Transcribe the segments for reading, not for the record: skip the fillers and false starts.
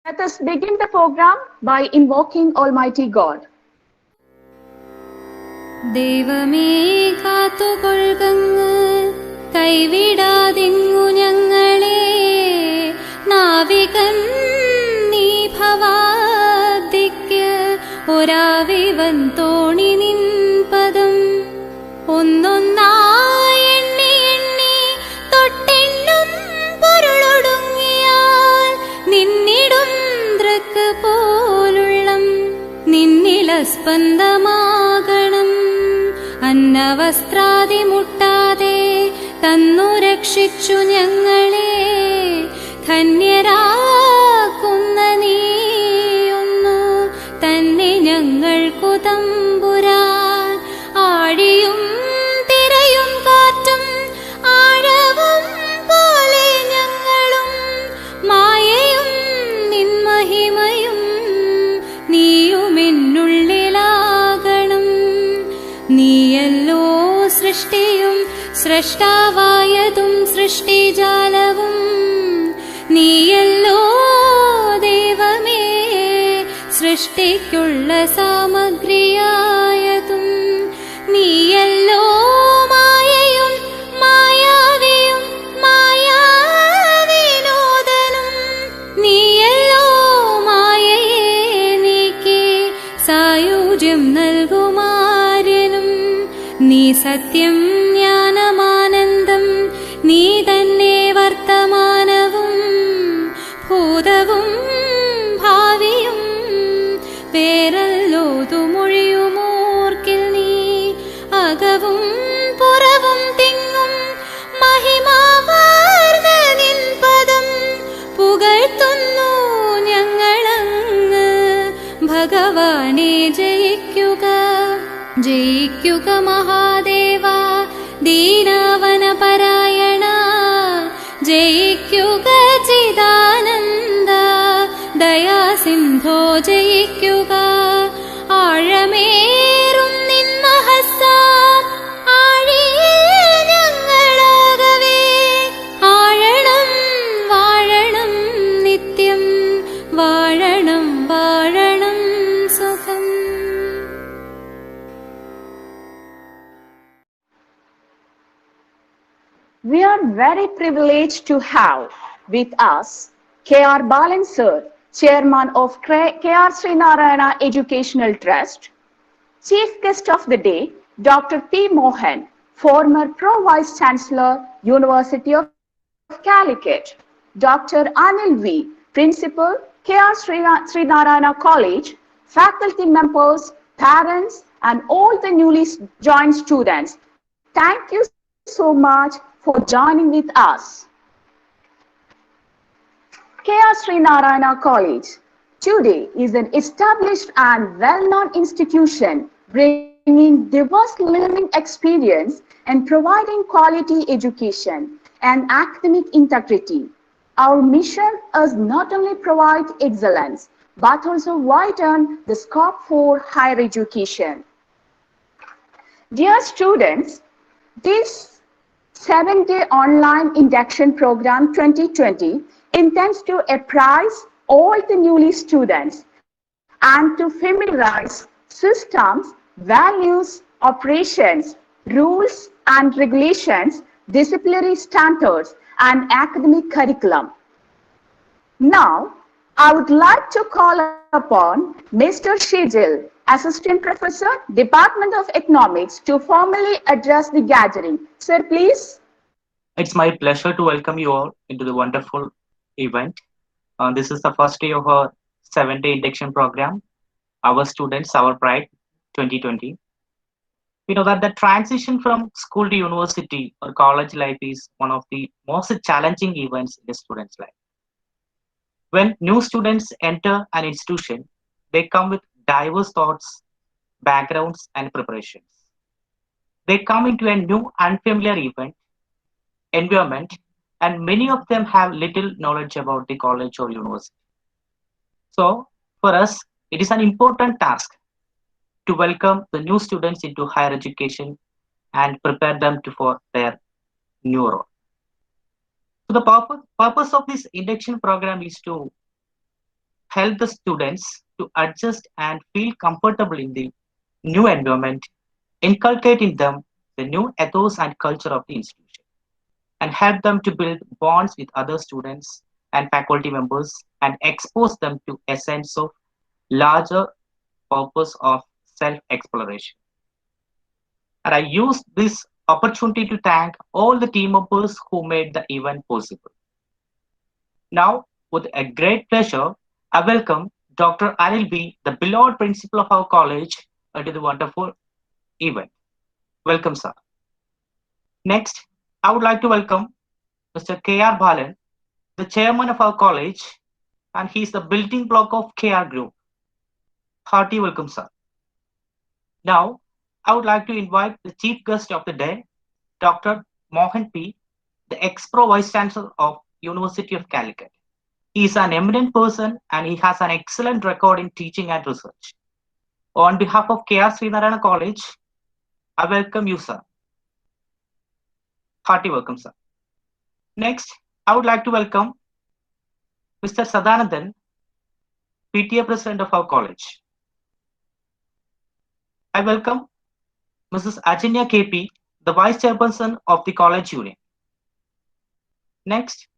Let us begin the program by invoking Almighty God. ദൈവമേ കാത്തുകൊള്ളുകങ്ങ് കൈവിടാതിങ്ങു ഞങ്ങളെ നാവികൻ നീ ഭവാദിക്ക് ഒരാവിവൻ തോണി നിൻ പദം ഒന്നൊന്നായി എണ്ണി എണ്ണി തൊട്ടെണ്ണും പൊരുളൊടുങ്ങിയാൽ നിന്നിടും ദൃക്ക് പോലുള്ളം നിന്നിലസ്പന്ദമാകണം അന്നവസ്ത്രാദി മുട്ടാതെ തന്നു രക്ഷിച്ചു ഞങ്ങളെ ധന്യരാക്കുന്ന നീയൊന്നു തന്നെ ഞങ്ങൾക്കു തമ്പുരാൻ ആഴിയും തിരയും കാറ്റും ആഴവും പോലെ ഞങ്ങളും മായയും നിൻമഹിമയും നീയുമെന്നുള്ളിലാകണം നീയല്ലോ സൃഷ്ടിയും സൃഷ്ടാവായതും സൃഷ്ടിജാലവും നീയല്ലോ ദൈവമേ സൃഷ്ടിക്കുള്ള സാമഗ്രിയായതും നീയല്ലോ മായയും മായാവിയും മായാവിനോദനും നീയല്ലോ മായയെ നീക്കി സായുജ്യം നൽകുമാര്യനും നീ സത്യം ജ്ഞാനമാനന്ദം നീ തന്നെ വർത്തമാനവും ഭൂതവും ഭാവിയും പേരല്ലോതുമൊഴിയുമോർക്കിൽ നീ അകവും പുറവും തിങ്ങും മഹിമാവാർന്ന നിൻ പദം പുകഴ്ത്തുന്നു ഞങ്ങളങ്ങ് ഭഗവാനെ ജയിക്കുക ജയിക്കുക മഹാദേവ ദീനാവനപരായണ ജയിക്കുക ചിദാനന്ദ ദയാസിന്ധോ ജയിക്കുക ആഴമേറും നിൻ മഹസ്സ ആഴിയിൽ ഞങ്ങളാകവേ ആഴണം വാഴണം നിത്യം വാഴണം വാഴണം സുഖം. We are very privileged to have with us K.R. Valanchery, Chairman of K.R. SREE NARAYANA Educational Trust, Chief Guest of the Day, Dr. P. Mohan, former Pro-Vice Chancellor, University of Calicut, Dr. Anil V., Principal, K.R. SREE NARAYANA College, faculty members, parents, and all the newly joined students. Thank you so much for joining with us. K.R. SREE NARAYANA College today is an established and well-known institution bringing diverse learning experience and providing quality education and academic integrity. Our mission is not only provide excellence but also widen the scope for higher education. Dear students, this 7-day online induction program 2020 intends to apprise all the newly students and to familiarize systems, values, operations, rules and regulations, disciplinary standards and academic curriculum. Now, I would like to call upon Mr. Shijil, Assistant Professor, Department of Economics, to formally address the gathering. Sir, please. It's my pleasure to welcome you all into the wonderful event. This is the first day of our 7-day induction program. Our students, our pride, 2020. We know that the transition from school to university or college life is one of the most challenging events in a student's life. When new students enter an institution, they come with diverse thoughts, backgrounds, and preparations. They come into a new unfamiliar environment, and many of them have little knowledge about the college or university. So, for us, it is an important task to welcome the new students into higher education and prepare them for their new role. So the purpose of this induction program is to help the students to adjust and feel comfortable in the new environment, inculcate in them the new ethos and culture of the institution, and help them to build bonds with other students and faculty members and expose them to a sense of larger purpose of self-exploration. And I use this opportunity to thank all the team members who made the event possible. Now, with a great pleasure, I welcome Dr. Anil B., the beloved principal of our college, to the wonderful event. Welcome, sir. Next, I would like to welcome Mr. K.R. Balan, the chairman of our college, and he is the building block of KR Group. Hearty welcome, sir. Now, I would like to invite the chief guest of the day, Dr. Mohan P., the ex-pro vice chancellor of University of Calicut. He is an eminent person and he has an excellent record in teaching and research. On behalf of SREE NARAYANA College, I welcome you, sir. Hearty welcome, sir. Next, I would like to welcome Mr. Sadanandan, PTA president of our college. I welcome Mrs. Ajanya KP, the vice chairperson of the college union. Next,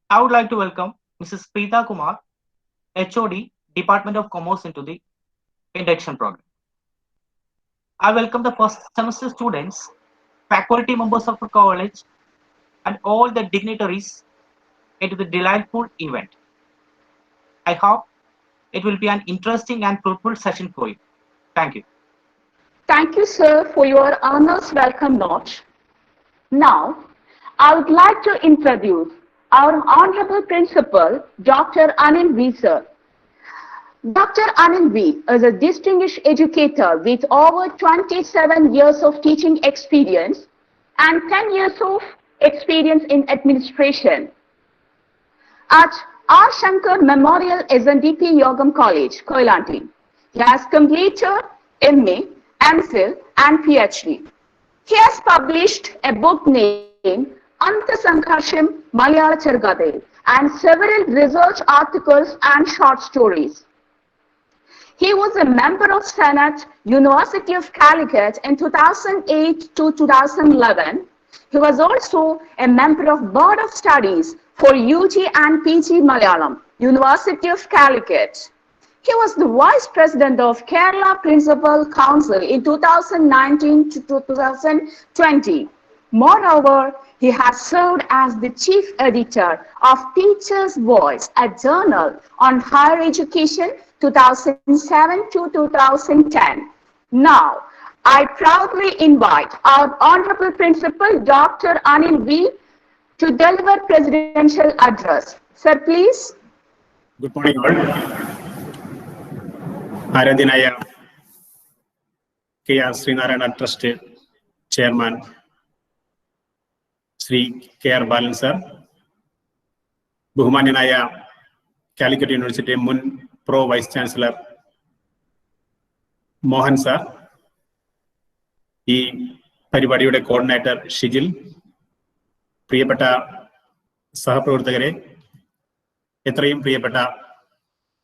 I would like to welcome Mrs. Preeta Kumar, HOD, Department of Commerce into the induction program. I welcome the first semester students, faculty members of the college, and all the dignitaries into the delightful event. I hope it will be an interesting and fruitful session for you. Thank you. Thank you, sir, for your honors welcome note. Now, I would like to introduce our Honorable Principal, Dr. Anil V. sir. Dr. Anil V. is a distinguished educator with over 27 years of teaching experience and 10 years of experience in administration. At R. Shankar Memorial SNDP Yogam College, Koilanti, he has completed MA, MPhil, and PhD. He has published a book named Antasankarsham Malayala Chargade and several research articles and short stories. He was a member of Senate, University of Calicut in 2008 to 2011. He was also a member of Board of Studies for UG and PG Malayalam, University of Calicut. He was the Vice President of Kerala Principal Council in 2019 to 2020. Moreover, he has served as the Chief Editor of Teacher's Voice, a journal on higher education 2007 to 2010. Now, I proudly invite our Honorable Principal, Dr. Anil V., to deliver presidential address. Sir, please. Good morning, all. Aradhinaya SREE NARAYANA Trust Chairman Sri K.R. Balan sir, Buhumanyanaya Calicut University Mun Pro Vice Chancellor Mohan sir, E. Paribadiyude Coordinator Shijil, പ്രിയപ്പെട്ട സഹപ്രവർത്തകരെ, എത്രയും പ്രിയപ്പെട്ട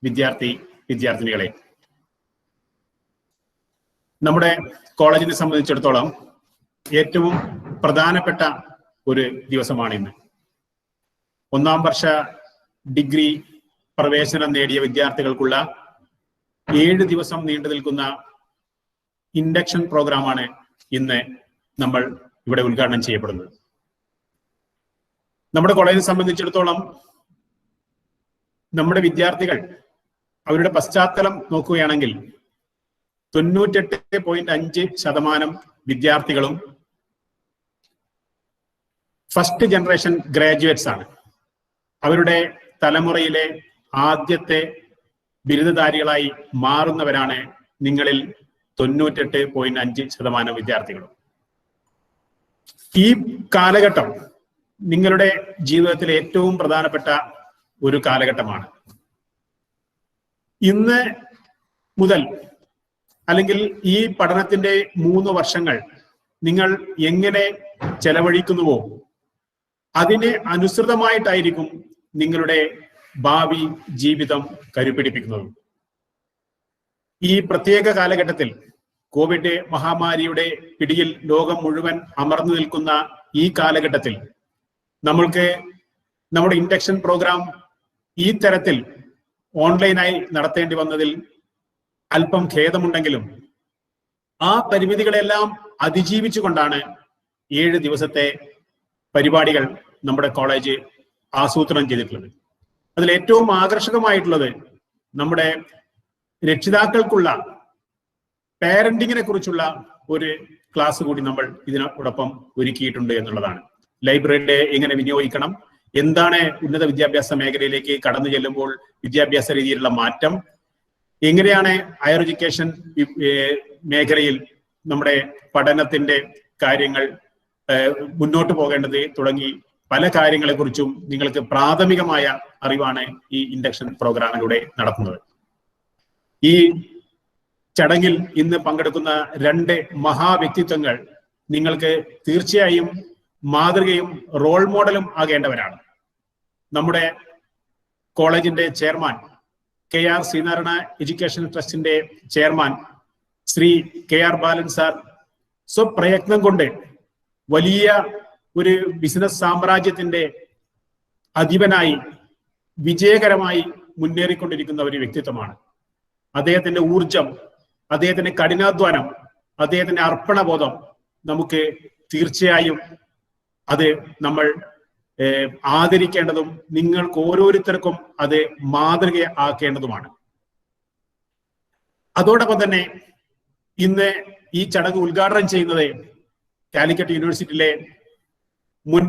വിദ്യാർത്ഥിനികളെ, നമ്മുടെ കോളേജിനെ സംബന്ധിച്ചിടത്തോളം ഏറ്റവും പ്രധാനപ്പെട്ട ഒരു ദിവസമാണ് ഇന്ന്. ഒന്നാം വർഷ ഡിഗ്രി പ്രവേശനം നേടിയ വിദ്യാർത്ഥികൾക്കുള്ള 7 ദിവസം നീണ്ടു നിൽക്കുന്ന ഇൻഡക്ഷൻ പ്രോഗ്രാമാണ് ഇന്ന് നമ്മൾ ഇവിടെ ഉദ്ഘാടനം ചെയ്യപ്പെടുന്നത്. നമ്മുടെ കോളേജിനെ സംബന്ധിച്ചിടത്തോളം നമ്മുടെ വിദ്യാർത്ഥികൾ അവരുടെ പശ്ചാത്തലം നോക്കുകയാണെങ്കിൽ 98.5% വിദ്യാർത്ഥികളും ഫസ്റ്റ് ജനറേഷൻ ഗ്രാജുവേറ്റ്സ് ആണ്. അവരുടെ തലമുറയിലെ ആദ്യത്തെ ബിരുദധാരികളായി മാറുന്നവരാണ് നിങ്ങളിൽ 98.5% വിദ്യാർത്ഥികളും. ഈ കാലഘട്ടം നിങ്ങളുടെ ജീവിതത്തിലെ ഏറ്റവും പ്രധാനപ്പെട്ട ഒരു കാലഘട്ടമാണ്. ഇന്ന് മുതൽ അല്ലെങ്കിൽ ഈ പഠനത്തിന്റെ 3 വർഷങ്ങൾ നിങ്ങൾ എങ്ങനെ ചെലവഴിക്കുന്നുവോ അതിന് അനുസൃതമായിട്ടായിരിക്കും നിങ്ങളുടെ ഭാവി ജീവിതം കരുപിടിപ്പിക്കുന്നതും. ഈ പ്രത്യേക കാലഘട്ടത്തിൽ കോവിഡ് മഹാമാരിയുടെ പിടിയിൽ ലോകം മുഴുവൻ അമർന്നു നിൽക്കുന്ന ഈ കാലഘട്ടത്തിൽ നമ്മൾക്ക് നമ്മുടെ ഇൻഡക്ഷൻ പ്രോഗ്രാം ഈ തരത്തിൽ ഓൺലൈനായി നടത്തേണ്ടി വന്നതിൽ അല്പം ഖേദമുണ്ടെങ്കിലും ആ പരിമിതികളെല്ലാം അതിജീവിച്ചുകൊണ്ടാണ് 7 ദിവസത്തെ പരിപാടികൾ നമ്മുടെ കോളേജ് ആസൂത്രണം ചെയ്തിട്ടുള്ളത്. അതിൽ ഏറ്റവും ആകർഷകമായിട്ടുള്ളത് നമ്മുടെ രക്ഷിതാക്കൾക്കുള്ള പാരന്റിങ്ങിനെ കുറിച്ചുള്ള ഒരു ക്ലാസ് കൂടി നമ്മൾ ഇതിനോടൊപ്പം ഒരുക്കിയിട്ടുണ്ട് എന്നുള്ളതാണ്. ലൈബ്രറി ഡേ എങ്ങനെ വിനിയോഗിക്കണം, എന്താണ് ഉന്നത വിദ്യാഭ്യാസ മേഖലയിലേക്ക് കടന്നു ചെല്ലുമ്പോൾ വിദ്യാഭ്യാസ രീതിയിലുള്ള മാറ്റം, എങ്ങനെയാണ് ഹയർ എഡ്യൂക്കേഷൻ മേഖലയിൽ നമ്മുടെ പഠനത്തിന്റെ കാര്യങ്ങൾ മുന്നോട്ട് പോകേണ്ടത് തുടങ്ങി പല കാര്യങ്ങളെക്കുറിച്ചും നിങ്ങൾക്ക് പ്രാഥമികമായ അറിവാണ് ഈ ഇൻഡക്ഷൻ പ്രോഗ്രാമിലൂടെ നടത്തുന്നത്. ഈ ചടങ്ങിൽ ഇന്ന് പങ്കെടുക്കുന്ന 2 മഹാവ്യക്തിത്വങ്ങൾ നിങ്ങൾക്ക് തീർച്ചയായും മാതൃകയും റോൾ മോഡലും ആകേണ്ടവരാണ്. നമ്മുടെ കോളേജിന്റെ ചെയർമാൻ KR ശ്രീനാരായണ എഡ്യൂക്കേഷൻ ട്രസ്റ്റിന്റെ ചെയർമാൻ ശ്രീ KR ബാലൻ സാർ സ്വപ്രയത്നം കൊണ്ട് വലിയ ഒരു ബിസിനസ് സാമ്രാജ്യത്തിന്റെ അധിപനായി വിജയകരമായി മുന്നേറിക്കൊണ്ടിരിക്കുന്ന ഒരു വ്യക്തിത്വമാണ്. അദ്ദേഹത്തിന്റെ ഊർജം, അദ്ദേഹത്തിന്റെ കഠിനാധ്വാനം, അദ്ദേഹത്തിന്റെ അർപ്പണബോധം നമുക്ക് തീർച്ചയായും അത് നമ്മൾ ആദരിക്കേണ്ടതും നിങ്ങൾക്ക് ഓരോരുത്തർക്കും അത് മാതൃകയാക്കേണ്ടതുമാണ്. അതോടൊപ്പം തന്നെ ഇന്ന് ഈ ചടങ്ങ് ഉദ്ഘാടനം ചെയ്യുന്നത് കാലിക്കറ്റ് യൂണിവേഴ്സിറ്റിയിലെ മുൻ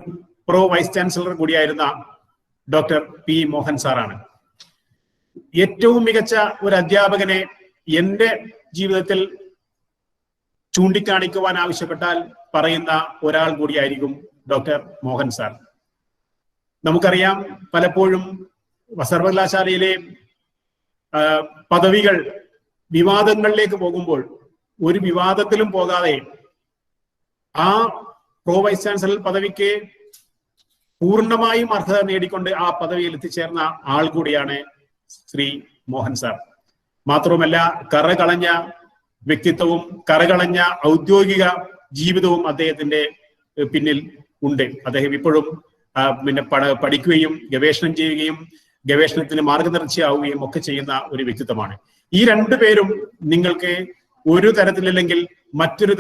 പ്രോ വൈസ് ചാൻസലർ കൂടിയായിരുന്ന ഡോക്ടർ P. മോഹൻ സാറാണ്. ഏറ്റവും മികച്ച ഒരു അധ്യാപകനെ എന്റെ ജീവിതത്തിൽ ചൂണ്ടിക്കാണിക്കുവാൻ ആവശ്യപ്പെട്ടാൽ പറയുന്ന ഒരാൾ കൂടിയായിരിക്കും ഡോക്ടർ മോഹൻ സാർ. നമുക്കറിയാം, പലപ്പോഴും സർവകലാശാലയിലെ പദവികൾ വിവാദങ്ങളിലേക്ക് പോകുമ്പോൾ ഒരു വിവാദത്തിലും പോകാതെ ആ പ്രോ വൈസ് ചാൻസലർ പദവിക്ക് പൂർണ്ണമായും അർഹത നേടിക്കൊണ്ട് ആ പദവിയിൽ എത്തിച്ചേർന്ന ആൾ കൂടിയാണ് ശ്രീ മോഹൻ സാർ. മാത്രവുമല്ല, കറകളഞ്ഞ വ്യക്തിത്വവും കറകളഞ്ഞ ഔദ്യോഗിക ജീവിതവും അദ്ദേഹത്തിന്റെ പിന്നിൽ ഉണ്ട്. അദ്ദേഹം ഇപ്പോഴും പഠിക്കുകയും ഗവേഷണം ചെയ്യുകയും ഗവേഷണത്തിന് മാർഗനിർദ്ദേശിയാവുകയും ഒക്കെ ചെയ്യുന്ന ഒരു വ്യക്തിത്വമാണ്. ഈ 2 പേരും നിങ്ങൾക്ക് ഒരു തരത്തിലല്ലെങ്കിൽ മറ്റൊരു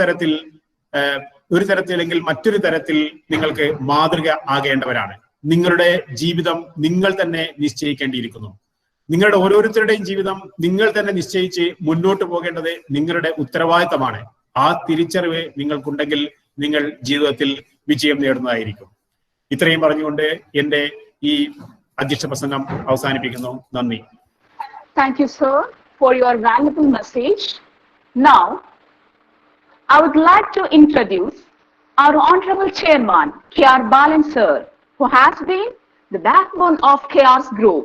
തരത്തിൽ നിങ്ങൾക്ക് മാതൃക ആകേണ്ടവരാണ്. നിങ്ങളുടെ ജീവിതം നിങ്ങൾ തന്നെ നിശ്ചയിക്കേണ്ടിയിരിക്കുന്നു. നിങ്ങളുടെ ഓരോരുത്തരുടെയും ജീവിതം നിങ്ങൾ തന്നെ നിശ്ചയിച്ച് മുന്നോട്ട് പോകേണ്ടത് നിങ്ങളുടെ ഉത്തരവാദിത്തമാണ്. ആ തിരിച്ചറിവ് നിങ്ങൾക്കുണ്ടെങ്കിൽ നിങ്ങൾ ജീവിതത്തിൽ വിജയം നേടുന്നതായിരിക്കും. ഇത്രയും പറഞ്ഞുകൊണ്ട് എന്റെ ഈ അധ്യക്ഷ പ്രസംഗം അവസാനിപ്പിക്കുന്നു. നന്ദി. Thank you, sir, for your valuable message. Now, I would like to introduce our Honorable Chairman, KR Balan sir, who has been the backbone of KR's group.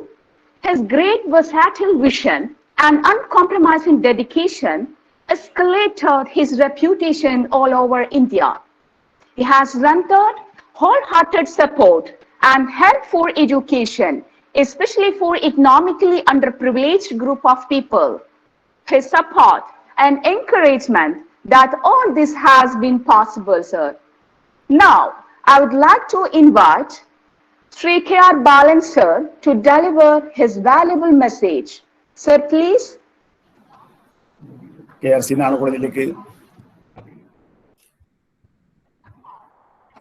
His great versatile vision and uncompromising dedication escalated his reputation all over India. He has rendered wholehearted support and help for education, especially for economically underprivileged group of people. His support and encouragement that all this has been possible, sir. Now, I would like to invite Sri KR Balan sir to deliver his valuable message. Sir, please. KRC നാളെ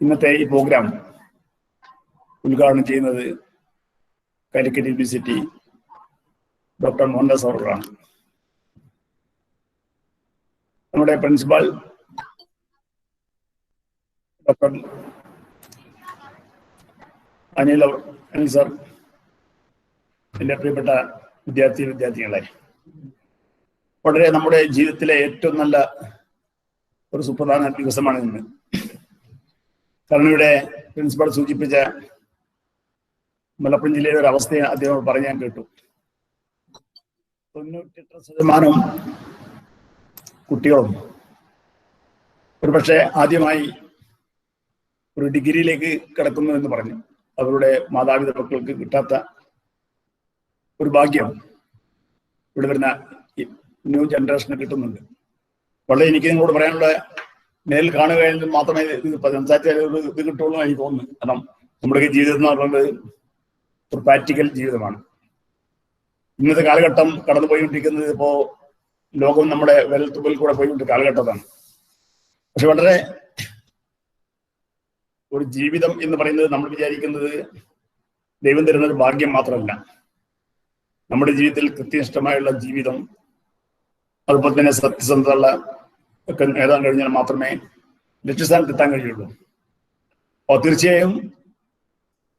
ഇന്നത്തെ ഈ programme ഉദ്ഘാടനം ചെയ്യുന്നത് Calicut university doctor Mohandas അവர்களാണ്. നമ്മുടെ principal doctor Anil sir, എൻ്റെ പ്രിയപ്പെട്ട വിദ്യാർത്ഥികളെ, വളരെ നമ്മുടെ ജീവിതത്തിലെ ഏറ്റവും നല്ല ഒരു സുപ്രധാന ദിവസമാണ് ഇന്ന്. കാരണം ഇവിടെ പ്രിൻസിപ്പൽ സൂചിപ്പിച്ച മലപ്പുറം ജില്ലയിലെ ഒരു അവസ്ഥയെ അദ്ദേഹം പറഞ്ഞാൽ കേട്ടു. 98% കുട്ടികളും ഒരുപക്ഷെ ആദ്യമായി ഒരു ഡിഗ്രിയിലേക്ക് കിടക്കുന്നു എന്ന് പറഞ്ഞു. അവരുടെ മാതാപിതാക്കൾക്ക് കിട്ടാത്ത ഒരു ഭാഗ്യം ഇവിടെ വരുന്ന ന്യൂ ജനറേഷന് കിട്ടുന്നുണ്ട്. വളരെ എനിക്ക് നിങ്ങളോട് പറയാനുള്ള നേരിൽ കാണുകയാണെങ്കിൽ മാത്രമേ ഇത് സംസാരിച്ചാൽ ഒരു ഇത് കിട്ടുള്ളൂ എനിക്ക് തോന്നുന്നു. കാരണം നമ്മുടെയൊക്കെ ജീവിതം എന്ന് പറയുന്നത് ഒരു പ്രാക്ടിക്കൽ ജീവിതമാണ്. ഇന്നത്തെ കാലഘട്ടം കടന്നു പോയിക്കൊണ്ടിരിക്കുന്നത് ഇപ്പോ ലോകം നമ്മുടെ വിരൽത്തുമ്പിൽ കൂടെ പോയിക്കൊണ്ടിരിക്കുന്ന കാലഘട്ടത്താണ്. പക്ഷെ വളരെ ഒരു ജീവിതം എന്ന് പറയുന്നത് നമ്മൾ വിചാരിക്കുന്നത് ദൈവം തരുന്ന ഒരു ഭാഗ്യം മാത്രമല്ല. നമ്മുടെ ജീവിതത്തിൽ കൃത്യനിഷ്ഠമായുള്ള ജീവിതം, അതുപോലെ തന്നെ സത്യസന്ധത ഒക്കെ നേടാൻ കഴിഞ്ഞാൽ മാത്രമേ ലക്ഷ്യസ്ഥാനത്ത് എത്താൻ കഴിയുള്ളൂ. അപ്പോൾ തീർച്ചയായും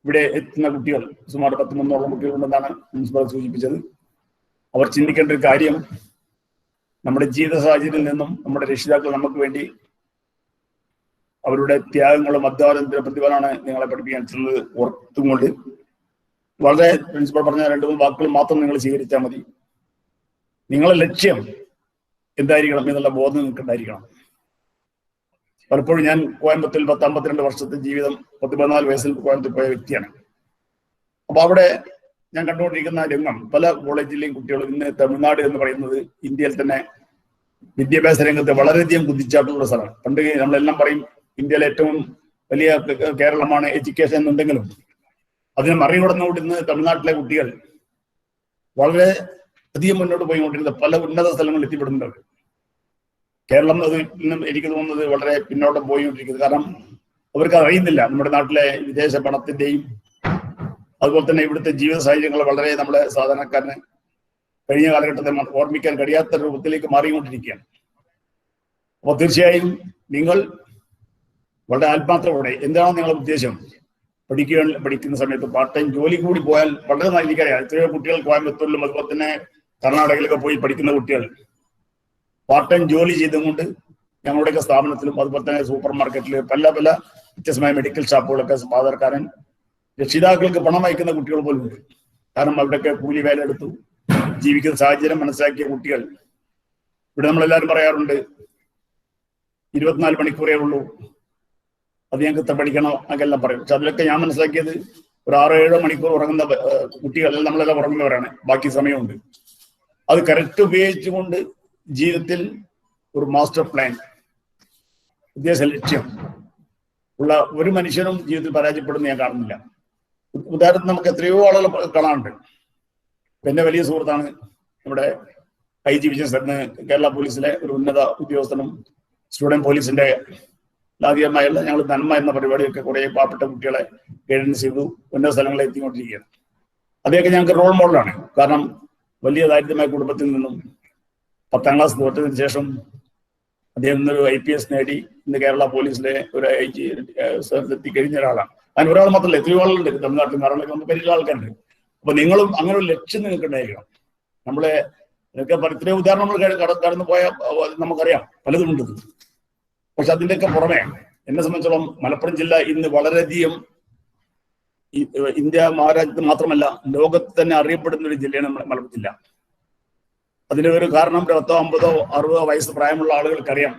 ഇവിടെ എത്തുന്ന കുട്ടികൾ സുമാർ 13 കുട്ടികളുണ്ടെന്നാണ് പ്രിൻസിപ്പൽ സൂചിപ്പിച്ചത്. അവർ ചിന്തിക്കേണ്ട ഒരു കാര്യം, നമ്മുടെ ജീവിത സാഹചര്യത്തിൽ നിന്നും നമ്മുടെ രക്ഷിതാക്കൾ നമുക്ക് വേണ്ടി അവരുടെ ത്യാഗങ്ങളും അധ്വാനത്തിന്റെ പ്രതിഫലമാണ് നിങ്ങളെ പഠിപ്പിക്കാൻ ചെന്നത് ഓർത്തുകൊണ്ട് വളരെ പ്രിൻസിപ്പൽ പറഞ്ഞ 2-3 വാക്കുകൾ മാത്രം നിങ്ങൾ സ്വീകരിച്ചാൽ മതി. നിങ്ങളുടെ ലക്ഷ്യം എന്തായിരിക്കണം എന്നുള്ള ബോധം നിങ്ങൾക്ക് ഉണ്ടായിരിക്കണം. പലപ്പോഴും ഞാൻ കോയമ്പത്തൂരിൽ 52 വർഷത്തെ ജീവിതം, 14 വയസ്സിൽ കോയമ്പത്തൂർ പോയ വ്യക്തിയാണ്. അപ്പൊ അവിടെ ഞാൻ കണ്ടുകൊണ്ടിരിക്കുന്ന രംഗം, പല കോളേജിലെയും കുട്ടികളും ഇന്ന് തമിഴ്നാട് എന്ന് പറയുന്നത് ഇന്ത്യയിൽ തന്നെ വിദ്യാഭ്യാസ രംഗത്ത് വളരെയധികം കുതിച്ചാട്ടുള്ള സ്ഥലമാണ്. പണ്ട് നമ്മളെല്ലാം പറയും ഇന്ത്യയിലെ ഏറ്റവും വലിയ കേരളമാണ് എഡ്യൂക്കേഷൻ എന്നുണ്ടെങ്കിലും അതിനെ മറികടന്നുകൊണ്ട് ഇന്ന് തമിഴ്നാട്ടിലെ കുട്ടികൾ വളരെ അധികം മുന്നോട്ട് പോയിക്കൊണ്ടിരുന്ന പല ഉന്നത സ്ഥലങ്ങളിൽ എത്തിപ്പെടുന്നുണ്ട്. കേരളം അത് ഇന്നും എനിക്ക് തോന്നുന്നത് വളരെ പിന്നോട്ട് പോയിക്കൊണ്ടിരിക്കുന്നത്. കാരണം അവർക്ക് അറിയുന്നില്ല നമ്മുടെ നാട്ടിലെ വിദേശ പണത്തിന്റെയും അതുപോലെ തന്നെ ഇവിടുത്തെ ജീവിത സാഹചര്യങ്ങൾ വളരെ നമ്മുടെ സാധാരണക്കാരന് കഴിഞ്ഞ കാലഘട്ടത്തെ ഓർമ്മിക്കാൻ കഴിയാത്ത രൂപത്തിലേക്ക് മാറിക്കൊണ്ടിരിക്കുകയാണ്. അപ്പോൾ തീർച്ചയായും നിങ്ങൾ വളരെ ആത്മാർത്ഥത്തോടെ, എന്താണ് നിങ്ങളുടെ ഉദ്ദേശം, പഠിക്കുന്ന സമയത്ത് പാർട്ട് ടൈം ജോലി കൂടി പോയാൽ വളരെ നല്ലറിയാം. എത്രയോ കുട്ടികൾ കോയമ്പത്തൂരിലും അതുപോലെ തന്നെ കർണാടകയിലൊക്കെ പോയി പഠിക്കുന്ന കുട്ടികൾ പാർട്ട് ടൈം ജോലി ചെയ്തുകൊണ്ട് ഞങ്ങളുടെയൊക്കെ സ്ഥാപനത്തിലും അതുപോലെ തന്നെ സൂപ്പർ മാർക്കറ്റിൽ പല വ്യത്യസ്തമായ മെഡിക്കൽ ഷോപ്പുകളൊക്കെ സാധാരണക്കാരൻ രക്ഷിതാക്കൾക്ക് പണം അയക്കുന്ന കുട്ടികൾ പോലും ഉണ്ട്. കാരണം അവിടെയൊക്കെ കൂലി വേല എടുത്തു ജീവിക്കുന്ന സാഹചര്യം മനസ്സിലാക്കിയ കുട്ടികൾ. ഇവിടെ നമ്മളെല്ലാവരും പറയാറുണ്ട് 24 മണിക്കൂറേ ഉള്ളൂ, അത് ഞങ്ങൾക്ക് പഠിക്കണോ അങ്ങനെല്ലാം പറയും. പക്ഷെ അതിലൊക്കെ ഞാൻ മനസ്സിലാക്കിയത് ഒരു 6-7 മണിക്കൂർ ഉറങ്ങുന്ന കുട്ടികൾ, നമ്മളെല്ലാം ഉറങ്ങുന്നവരാണ്, ബാക്കി സമയമുണ്ട്. അത് കറക്റ്റ് ഉപയോഗിച്ചുകൊണ്ട് ജീവിതത്തിൽ ഒരു മാസ്റ്റർ പ്ലാൻ, ഉദ്ദേശ ലക്ഷ്യം ഉള്ള ഒരു മനുഷ്യനും ജീവിതത്തിൽ പരാജയപ്പെടുന്ന ഞാൻ കാണുന്നില്ല. ഉദാഹരണത്തിന് നമുക്ക് എത്രയോ ആളുകൾ കാണാറുണ്ട്. എന്റെ വലിയ സുഹൃത്താണ് നമ്മുടെ IG വിജയൻ എന്ന് കേരള പോലീസിലെ ഒരു ഉന്നത ഉദ്യോഗസ്ഥനും സ്റ്റുഡന്റ് പോലീസിന്റെ ആദ്യമായുള്ള ഞങ്ങൾ നന്മ എന്ന പരിപാടിയൊക്കെ കുറെ പാവപ്പെട്ട കുട്ടികളെ ഗൈഡൻസ് ചെയ്തു ഉന്നത സ്ഥലങ്ങളിൽ എത്തിക്കൊണ്ടിരിക്കുകയാണ്. അദ്ദേഹമൊക്കെ ഞങ്ങൾക്ക് റോൾ മോഡലാണ്. കാരണം വലിയ ദാരിദ്ര്യമായ കുടുംബത്തിൽ നിന്നും 10ാം ക്ലാസ് തോറ്റതിന് ശേഷം അദ്ദേഹം ഇന്നൊരു IPS നേടി ഇന്ന് കേരള പോലീസിലെ ഒരു IG എത്തിക്കഴിഞ്ഞ ഒരാളാണ്. അതിന് ഒരാൾ മാത്രമല്ല, എത്രയോ ആളുണ്ട് തമിഴ്നാട്ടിൽ നാട്ടിലൊക്കെ നമുക്ക് പരിചയ ആൾക്കാരുണ്ട്. അപ്പൊ നിങ്ങളും അങ്ങനെ ഒരു ലക്ഷ്യം നിങ്ങൾക്ക് ഉണ്ടായിരിക്കണം. നമ്മളെ ഇത്രയോ ഉദാഹരണങ്ങൾ കടന്നു പോയാൽ നമുക്കറിയാം, പലതുമുണ്ട്. പക്ഷെ അതിൻ്റെയൊക്കെ പുറമെ എന്നെ സംബന്ധിച്ചോളം മലപ്പുറം ജില്ല ഇന്ന് വളരെയധികം ഇന്ത്യ മഹാരാജ്യത്ത് മാത്രമല്ല ലോകത്ത് തന്നെ അറിയപ്പെടുന്ന ഒരു ജില്ലയാണ് മലപ്പുറം ജില്ല. അതിന് ഒരു കാരണം 50-60 വയസ്സ് പ്രായമുള്ള ആളുകൾക്കറിയാം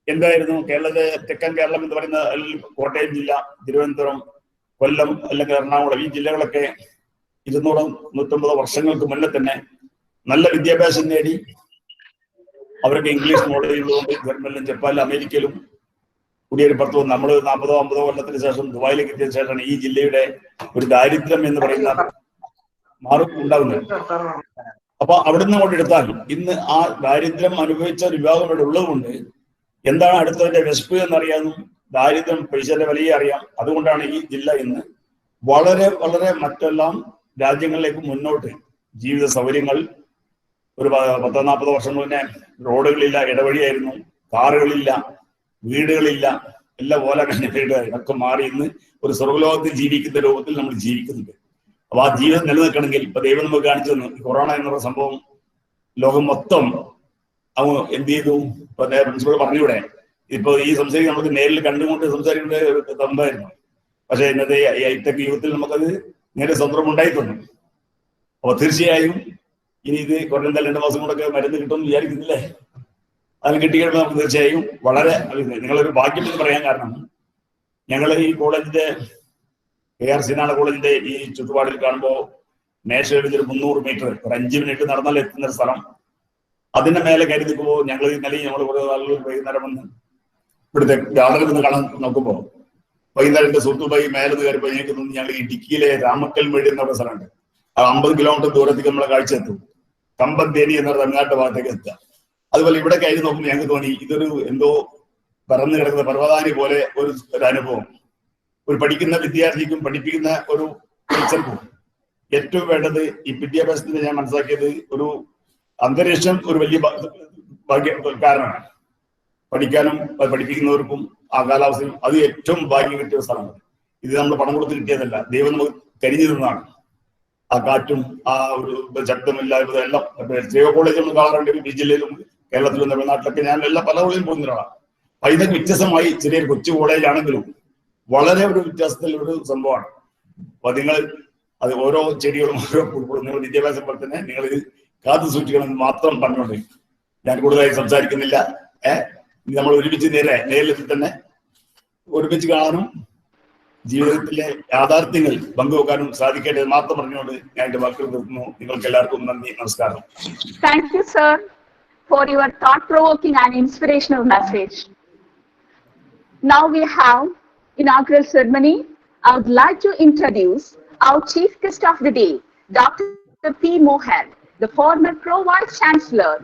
എന്തായിരുന്നു കേരളത്തിലെ തെക്കൻ കേരളം എന്ന് പറയുന്ന കോട്ടയം ജില്ല, തിരുവനന്തപുരം, കൊല്ലം അല്ലെങ്കിൽ എറണാകുളം, ഈ ജില്ലകളൊക്കെ 200-150 വർഷങ്ങൾക്ക് മുന്നേ തന്നെ നല്ല വിദ്യാഭ്യാസം നേടി അവരൊക്കെ ഇംഗ്ലീഷ് മോഡലുള്ളതുകൊണ്ട് ജർമ്മനിലും ജപ്പാനിലും അമേരിക്കയിലും കുടിയേറിപ്പുറത്തു വന്നു. നമ്മൾ 40-50 കൊല്ലത്തിന് ശേഷം ദുബായിലേക്ക് എത്തിയ ശേഷമാണ് ഈ ജില്ലയുടെ ഒരു ദാരിദ്ര്യം എന്ന് പറയുന്ന ഉണ്ടാകുന്നത്. അപ്പൊ അവിടുന്ന് കൊണ്ടെടുത്താൽ ഇന്ന് ആ ദാരിദ്ര്യം അനുഭവിച്ച ഒരു വിഭാഗം ഇവിടെ ഉള്ളതുകൊണ്ട് എന്താണ് അടുത്തതിന്റെ വിശപ്പ് എന്നറിയാനും ദാരിദ്ര്യം പൈസയുടെ വിലയെ അറിയാം. അതുകൊണ്ടാണ് ഈ ജില്ല ഇന്ന് വളരെ വളരെ മറ്റെല്ലാം രാജ്യങ്ങളിലേക്ക് മുന്നോട്ട് ജീവിത സൗകര്യങ്ങൾ. ഒരു 30-40 വർഷം മുന്നേ റോഡുകളില്ല, ഇടവഴിയായിരുന്നു, കാറുകളില്ല, വീടുകളില്ല, എല്ലാം പോലെ ഒക്കെ മാറി ഇന്ന് ഒരു സ്വർഗ്ഗലോകത്തിൽ ജീവിക്കുന്ന രൂപത്തിൽ നമ്മൾ ജീവിക്കുന്നുണ്ട്. അപ്പൊ ആ ജീവിതം നിലനിൽക്കണമെങ്കിൽ ഇപ്പൊ ദൈവം നമുക്ക് കാണിച്ചു തന്നു. കൊറോണ എന്നുള്ള സംഭവം ലോകം മൊത്തം എന്ത് ചെയ്തു? ഇപ്പൊ പ്രിൻസിപ്പൾ പറഞ്ഞൂടെ, ഇപ്പൊ ഈ സംസാരിക്കാൻ നമുക്ക് നേരിൽ കണ്ടുകൊണ്ട് സംസാരിക്കേണ്ട ഒരു സംഭവമായിരുന്നു. പക്ഷെ ഇന്നത്തെ ഹൈടെക് യുഗത്തിൽ നമുക്കത് നേരെ സന്ദർഭം ഉണ്ടായിട്ടുണ്ട്. അപ്പൊ തീർച്ചയായും ഇനി ഇത് കുറഞ്ഞ 2 മാസം കൊണ്ടൊക്കെ മരുന്ന് കിട്ടുമെന്ന് വിചാരിക്കുന്നില്ലേ? അതിന് കിട്ടിക്കഴിയുമ്പോൾ നമുക്ക് തീർച്ചയായും വളരെ നിങ്ങളൊരു ഭാഗ്യം എന്ന് പറയാൻ കാരണം ഞങ്ങൾ ഈ കോളേജിന്റെ ARC കോളേജിന്റെ ഈ ചുറ്റുപാടിൽ കാണുമ്പോൾ മേശയുടെ ഒരു 300 മീറ്റർ, ഒരു 5 മിനിറ്റ് നടന്നാൽ എത്തുന്ന ഒരു സ്ഥലം. അതിന്റെ മേലെ കയറി നിൽക്കുമ്പോൾ ഞങ്ങൾ ഇന്നലെ കുറെ ആളുകൾ വൈകുന്നേരം വന്ന് ഇവിടുത്തെ ഗാർഡനിൽ നിന്ന് കാണാൻ നോക്കുമ്പോൾ വൈകുന്നേരം സുഹൃത്തുമായി മേലെ നിന്ന് കയറിപ്പോൾ ഞങ്ങൾ ഇടുക്കിയിലെ രാമക്കൽ മേട് എന്ന ഒരു സ്ഥലമുണ്ട്. ആ 50 കിലോമീറ്റർ ദൂരത്തേക്ക് നമ്മളെ കാഴ്ച എത്തും. കമ്പന്തേനി എന്ന തമിഴ്നാട്ട് ഭാഗത്തേക്ക് എത്തുക. അതുപോലെ ഇവിടെ കയറി നോക്കുമ്പോൾ ഞങ്ങൾക്ക് തോന്നി ഇതൊരു എന്തോ പറന്നു കിടക്കുന്ന പർവ്വതാനി പോലെ ഒരു അനുഭവം. ഒരു പഠിക്കുന്ന വിദ്യാർത്ഥിക്കും പഠിപ്പിക്കുന്ന ഒരു ടീച്ചർക്കും ഏറ്റവും വേണ്ടത് ഈ വിദ്യാഭ്യാസത്തിന് ഞാൻ മനസ്സിലാക്കിയത് ഒരു അന്തരീക്ഷം ഒരു വലിയ കാരണമാണ്. പഠിക്കാനും പഠിപ്പിക്കുന്നവർക്കും ആ കാലാവസ്ഥയും അത് ഏറ്റവും ഭാഗ്യം കിട്ടിയ സ്ഥലമാണ്. ഇത് നമ്മൾ പണം കൊടുത്ത് കിട്ടിയതല്ല, ദൈവം നമുക്ക് കരിഞ്ഞു നിന്നാണ്. ആ കാറ്റും ആ ഒരു ശബ്ദമില്ലായ്മ എല്ലാം. ജൈവ കോളേജ് നമ്മൾ കാണാറുണ്ട് ഈ ജില്ലയിലും കേരളത്തിലും തമിഴ്നാട്ടിലൊക്കെ. ഞാൻ പല കോളേജിലും പോകുന്ന ഒരാളാണ്. അപ്പൊ ഇതൊക്കെ വ്യത്യസ്തമായി ചെറിയൊരു കൊച്ചു കോളേജാണെങ്കിലും വളരെ ഒരു വ്യത്യാസത്തിൽ ഒരു സംഭവമാണ്. അപ്പൊ നിങ്ങൾ അത് ഓരോ ചെടികളും ഓരോ പൂക്കളും നിങ്ങൾ വിദ്യാഭ്യാസം പോലെ തന്നെ നിങ്ങൾ ഇത് കാത്തു സൂക്ഷിക്കണമെന്ന് മാത്രം പറഞ്ഞുകൊണ്ട് ഞാൻ കൂടുതലായി സംസാരിക്കുന്നില്ല. നമ്മൾ ഒരുമിച്ച് നേരിൽ തന്നെ ഒരുമിച്ച് കാണാനും ജീവിതത്തിലെ യാഥാർത്ഥ്യങ്ങൾ പങ്കുവെക്കാനും സാധിക്കേണ്ടത് മാത്രം പറഞ്ഞുകൊണ്ട് ഞാൻ എന്റെ വാക്കുകൾ നിർത്തുന്നു. നിങ്ങൾക്ക് എല്ലാവർക്കും നന്ദി, നമസ്കാരം. Thank you, sir, for your thought-provoking and inspirational message. Now we have inaugural ceremony. I would like to introduce our chief guest of the day, Dr. P. Mohan, the former Pro-Vice Chancellor,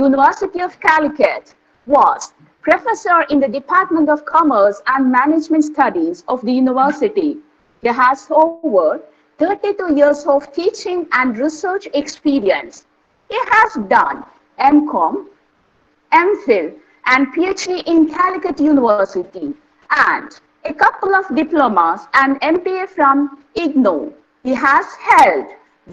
University of Calicut, was professor in the Department of Commerce and Management Studies of the university. He has over 32 years of teaching and research experience. He has done MCom, MPhil, and PhD in Calicut University, and a couple of diplomas and MPA from IGNOU. He has held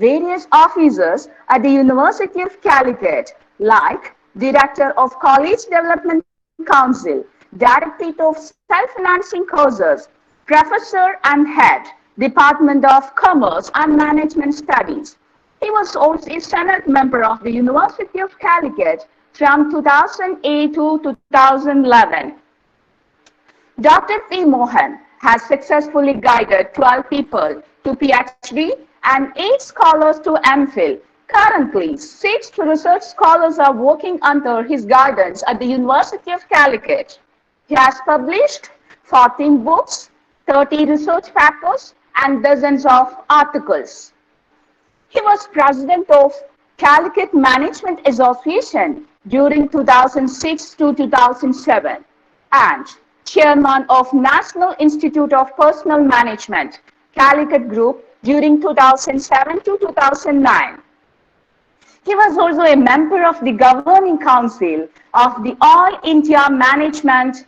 various offices at the University of Calicut, like Director of College Development Council, Directorate of Self-Financing Courses, Professor and Head, Department of Commerce and Management Studies. He was also a Senate member of the University of Calicut from 2008 to 2011. Dr. P. Mohan has successfully guided 12 people to PhD and 8 scholars to MPhil. Currently, 6 research scholars are working under his guidance at the University of Calicut. He has published 14 books, 30 research papers, and dozens of articles. He was president of Calicut Management Association during 2006 to 2007 and chairman of National Institute of Personnel Management, Calicut Group during 2007 to 2009. He was also a member of the Governing Council of the All India Management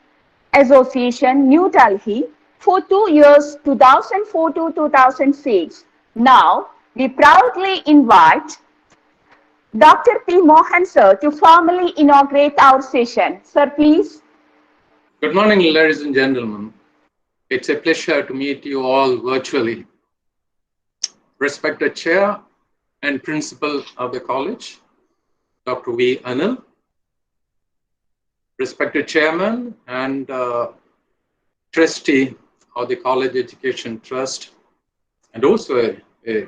Association, New Delhi, for 2 years, 2004 to 2006. Now, we proudly invite Dr. P. Mohan, sir, to formally inaugurate our session. Sir, please. Good morning, ladies and gentlemen. It's a pleasure to meet you all virtually. Respected Chair and Principal of the College, Dr. V. Anil, respected Chairman and Trustee of the College Education Trust, and also a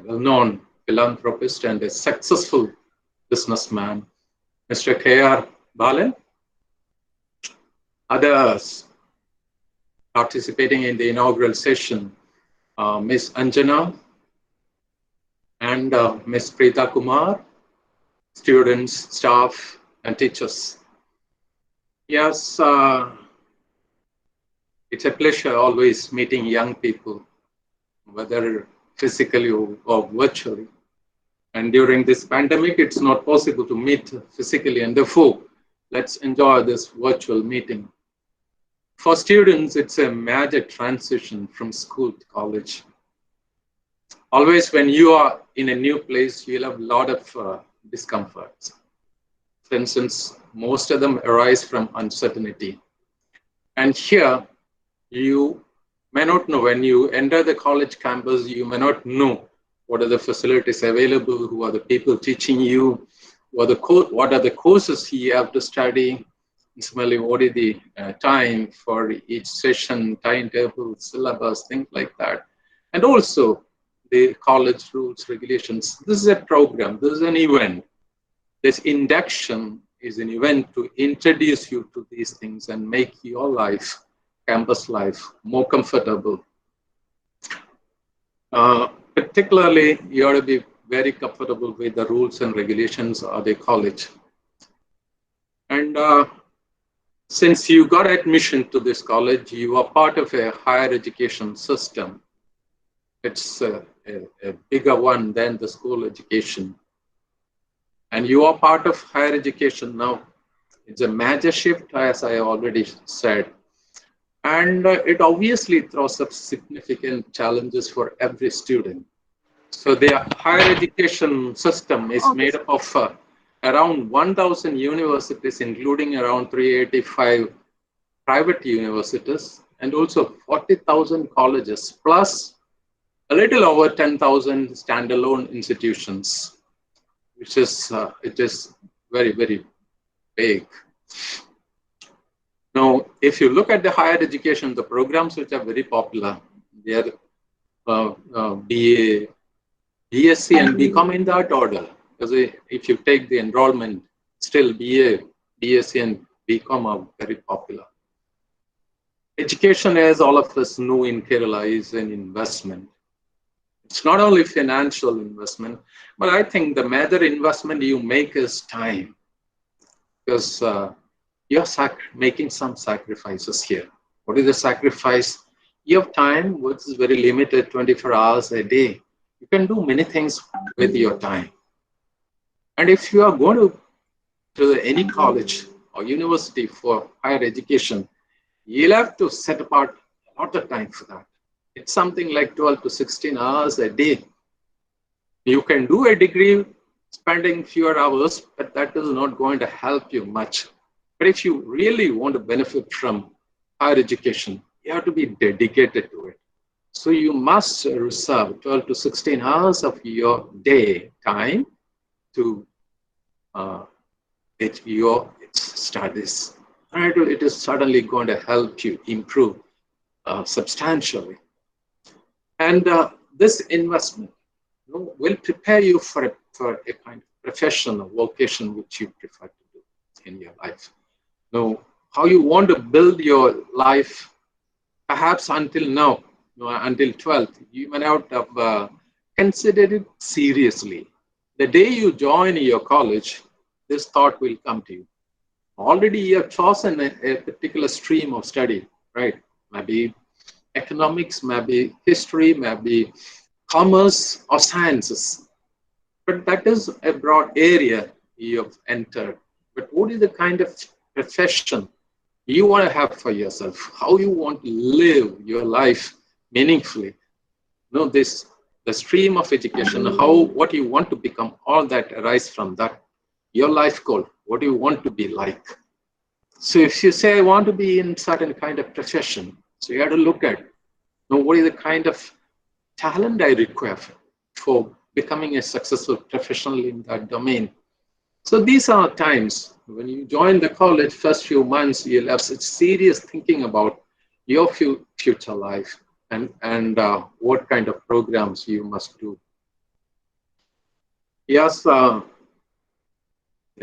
well-known philanthropist and a successful businessman, Mr. K.R. Balan. Others participating in the inaugural session, Ms. Anjana and Ms. Preeta Kumar, students, staff, and teachers. Yes, it's a pleasure always meeting young people, whether physically or virtually. And during this pandemic, it's not possible to meet physically, and therefore, let's enjoy this virtual meeting. For students, it's a major transition from school to college. Always when you are in a new place, you'll have a lot of discomforts. For instance, most of them arise from uncertainty. And here, you may not know, when you enter the college campus, you may not know what are the facilities available, who are the people teaching you, what are the courses you have to study, similarly, what is the time for each session, timetable, syllabus, things like that. And also, the college rules, regulations. This is a program, this is an event. This induction is an event to introduce you to these things and make your life, campus life, more comfortable. Particularly, you ought to be very comfortable with the rules and regulations of the college. And since you got admission to this college, you are part of a higher education system. It's a bigger one than the school education. And you are part of higher education now. It's a major shift, as I already said. And it obviously throws up significant challenges for every student. So the higher education system is made up of around 1,000 universities, including around 385 private universities, and also 40,000 colleges, plus a little over 10,000 standalone institutions, which is it is very, very big. Now, if you look at the higher education, the programs which are very popular, they are BA, B.SC and B.Com in that order. Because if you take the enrollment, still BA, B.SC and B.Com are very popular. Education, as all of us know in Kerala, is an investment. It's not only financial investment, but I think the major investment you make is time. Because you're making some sacrifices here. What is the sacrifice? You have time, which is very limited, 24 hours a day. You can do many things with your time. And if you are going to any college or university for higher education, you'll have to set apart a lot of time for that. It's something like 12 to 16 hours a day. You can do a degree spending fewer hours, but that is not going to help you much. But if you really want to benefit from higher education, you have to be dedicated to it. So you must reserve 12 to 16 hours of your day time to your studies. And it is certainly going to help you improve substantially. And this investment will prepare you for a kind of profession or vocation which you prefer to do in your life. Now, how you want to build your life, perhaps until now, until 12th, you may not have considered it seriously. The day you join your college, this thought will come to you. Already you have chosen a particular stream of study, right? Maybe economics, maybe history, maybe commerce or sciences. But that is a broad area you have entered. But what is the kind of profession you want to have for yourself? How you want to live your life meaningfully? The stream of education, what you want to become, all that arises from that. Your life goal, what do you want to be like? So if you say, I want to be in certain kind of profession, so you have to look at, what is the kind of talent I require for becoming a successful professional in that domain. So these are times when you join the college, first few months, you'll have such serious thinking about your future life and what kind of programs you must do. Yes, the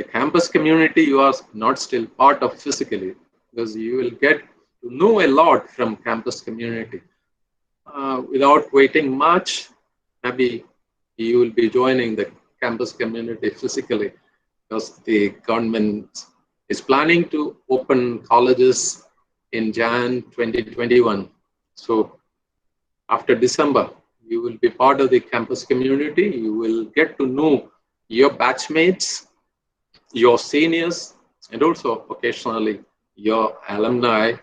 campus community, you are not still part of physically, because you will get to know a lot from campus community. Without waiting much, maybe you will be joining the campus community physically, because the government is planning to open colleges in Jan 2021. So after December, you will be part of the campus community. You will get to know your batchmates, your seniors, and also occasionally your alumni,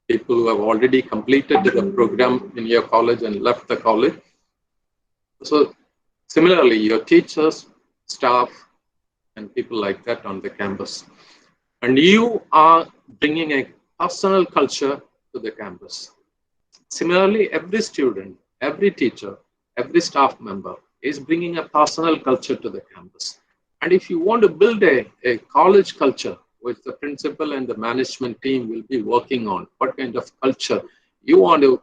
people who have already completed the program in your college and left the college. So similarly, your teachers, staff, and people like that on the campus. And you are bringing a personal culture to the campus. Similarly, every student, every teacher, every staff member is bringing a personal culture to the campus. And if you want to build a college culture, which the principal and the management team will be working on, what kind of culture you want to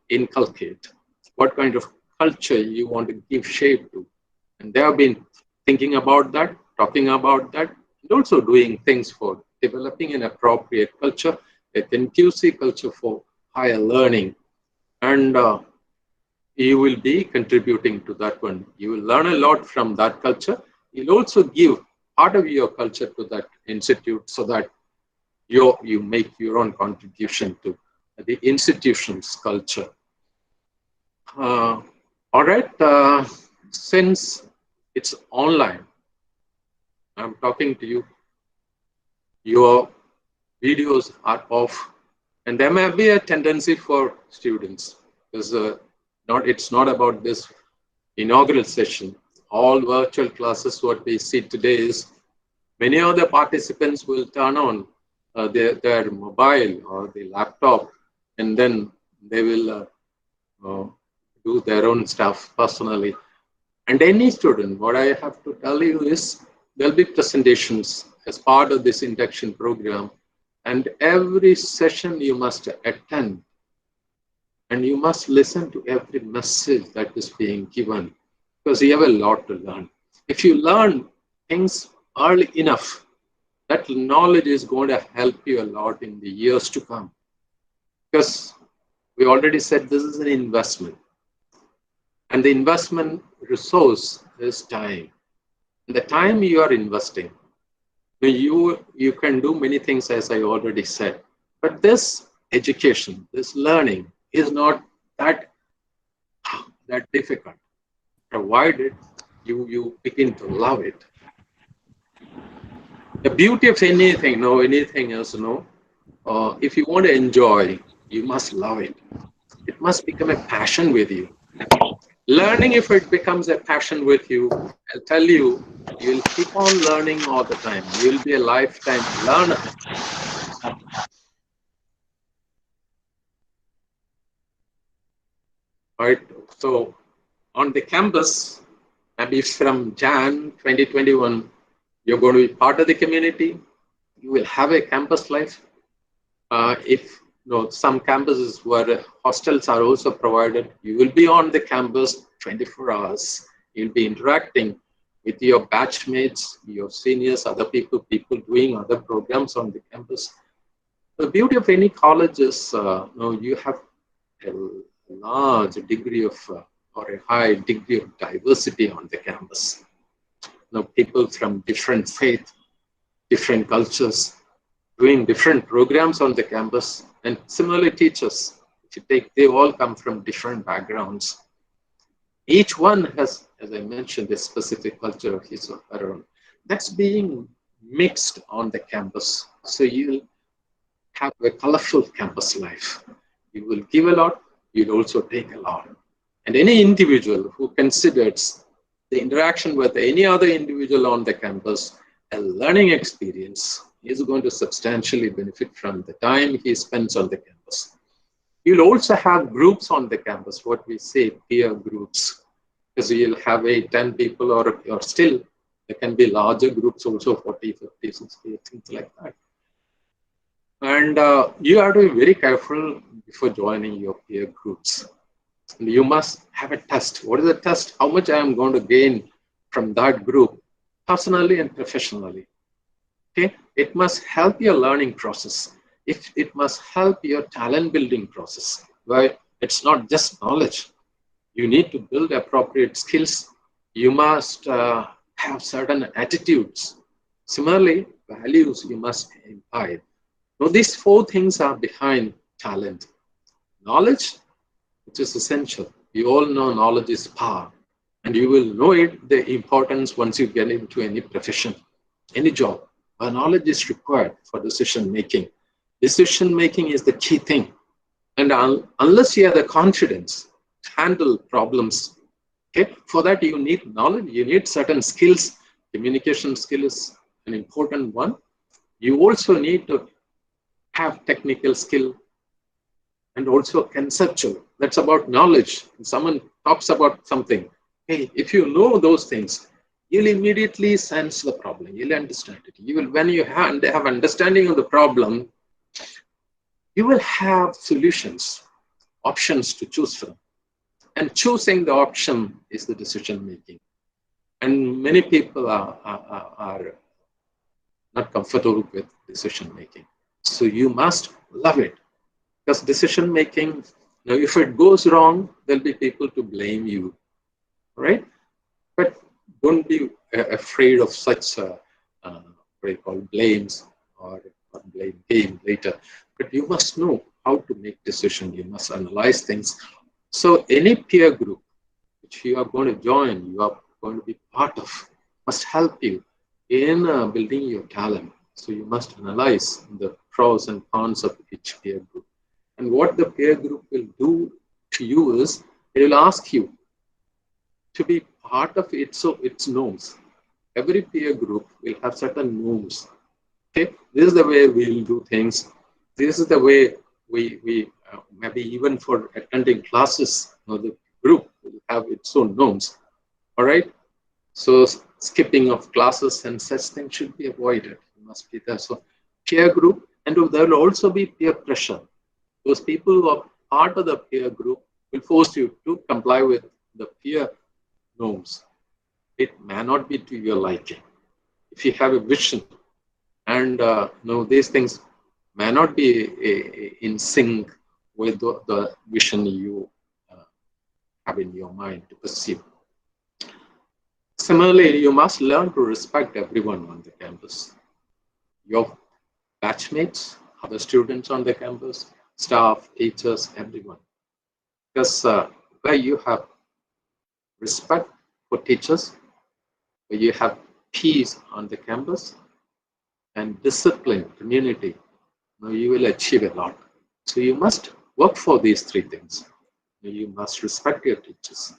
inculcate, what kind of culture you want to give shape to. And they have been thinking about that, talking about that, and also doing things for developing an appropriate culture, a conducive culture for higher learning. And you will be contributing to that one. You will learn a lot from that culture. You'll also give part of your culture to that institute so that you make your own contribution to the institution's culture. All right, since it's online, I'm talking to you, your videos are off, and there may be a tendency for students, because it's not about this inaugural session. All virtual classes, what we see today is many of the participants will turn on their mobile or the laptop, and then they will do their own stuff personally. And any student, what I have to tell you is there'll be presentations as part of this induction program, and every session you must attend, and you must listen to every message that is being given, because you have a lot to learn. If you learn things early enough, that knowledge is going to help you a lot in the years to come. Because we already said this is an investment. And the investment resource is time. And the time you are investing, you can do many things, as I already said. But this education, this learning is not that difficult. Provided you begin to love it. The beauty of anything else, if you want to enjoy, you must love it. It must become a passion with you. Learning, if it becomes a passion with you, I'll tell you, you'll keep on learning all the time. You'll be a lifetime learner. All right. So on the campus, maybe from Jan 2021, you're going to be part of the community. You will have a campus life. Some campuses where hostels are also provided, you will be on the campus 24 hours. You'll be interacting with your batchmates, your seniors, other people doing other programs on the campus. The beauty of any college is you have a large degree of or a high degree of diversity on the campus. People from different faith, different cultures, doing different programs on the campus, and similarly teachers. If you take, they all come from different backgrounds. Each one has, as I mentioned, a specific culture of his or her own. That's being mixed on the campus. So you'll have a colorful campus life. You will give a lot, you'll also take a lot. And any individual who considers the interaction with any other individual on the campus a learning experience is going to substantially benefit from the time he spends on the campus. You'll also have groups on the campus, what we say peer groups, because you'll have 10 people or still there can be larger groups also, 40, 50, 60, things like that. And you have to be very careful before joining your peer groups. And you must have a test. What is the test? How much I am going to gain from that group, personally and professionally. Okay? It must help your learning process. It must help your talent building process, where it's not just knowledge. You need to build appropriate skills. You must have certain attitudes. Similarly, values you must imbibe. Now, these 4 things are behind talent. Knowledge, which is essential. You all know knowledge is power. And you will know the importance once you get into any profession, any job. Where knowledge is required for decision making. Decision making is the key thing. And unless you have the confidence to handle problems, okay, for that you need knowledge, you need certain skills. Communication skill is an important one. You also need to have technical skill and also conceptual. That's about knowledge. When someone talks about something, hey, if you know those things, you'll immediately sense the problem. You'll understand it. When you have understanding of the problem, you will have solutions, options to choose from. And choosing the option is the decision making. And many people are not comfortable with decision making. So you must love it. Because decision making, if it goes wrong, there'll be people to blame you, right? But don't be afraid of such what you call blames or blame game later. But you must know how to make decisions. You must analyze things. So any peer group which you are going to join, you are going to be part of, must help you in building your talent. So you must analyze the pros and cons of each peer group. And what the peer group will do to you is, it will ask you to be part of it, so its norms. Every peer group will have certain norms. Okay, this is the way we will do things. This is the way we maybe even for attending classes, the group will have its own norms. All right. So skipping of classes and such things should be avoided. You must be there. So peer group, and there will also be peer pressure. Those people who are part of the peer group will force you to comply with the peer norms. It may not be to your liking. If you have a vision and these things may not be in sync with the vision you have in your mind to pursue. Similarly, you must learn to respect everyone on the campus. Your batchmates, other students on the campus, staff, teachers, everyone. Because where you have respect for teachers, where you have peace on the campus, and discipline, community, you will achieve a lot. So you must work for these three things. You must respect your teachers.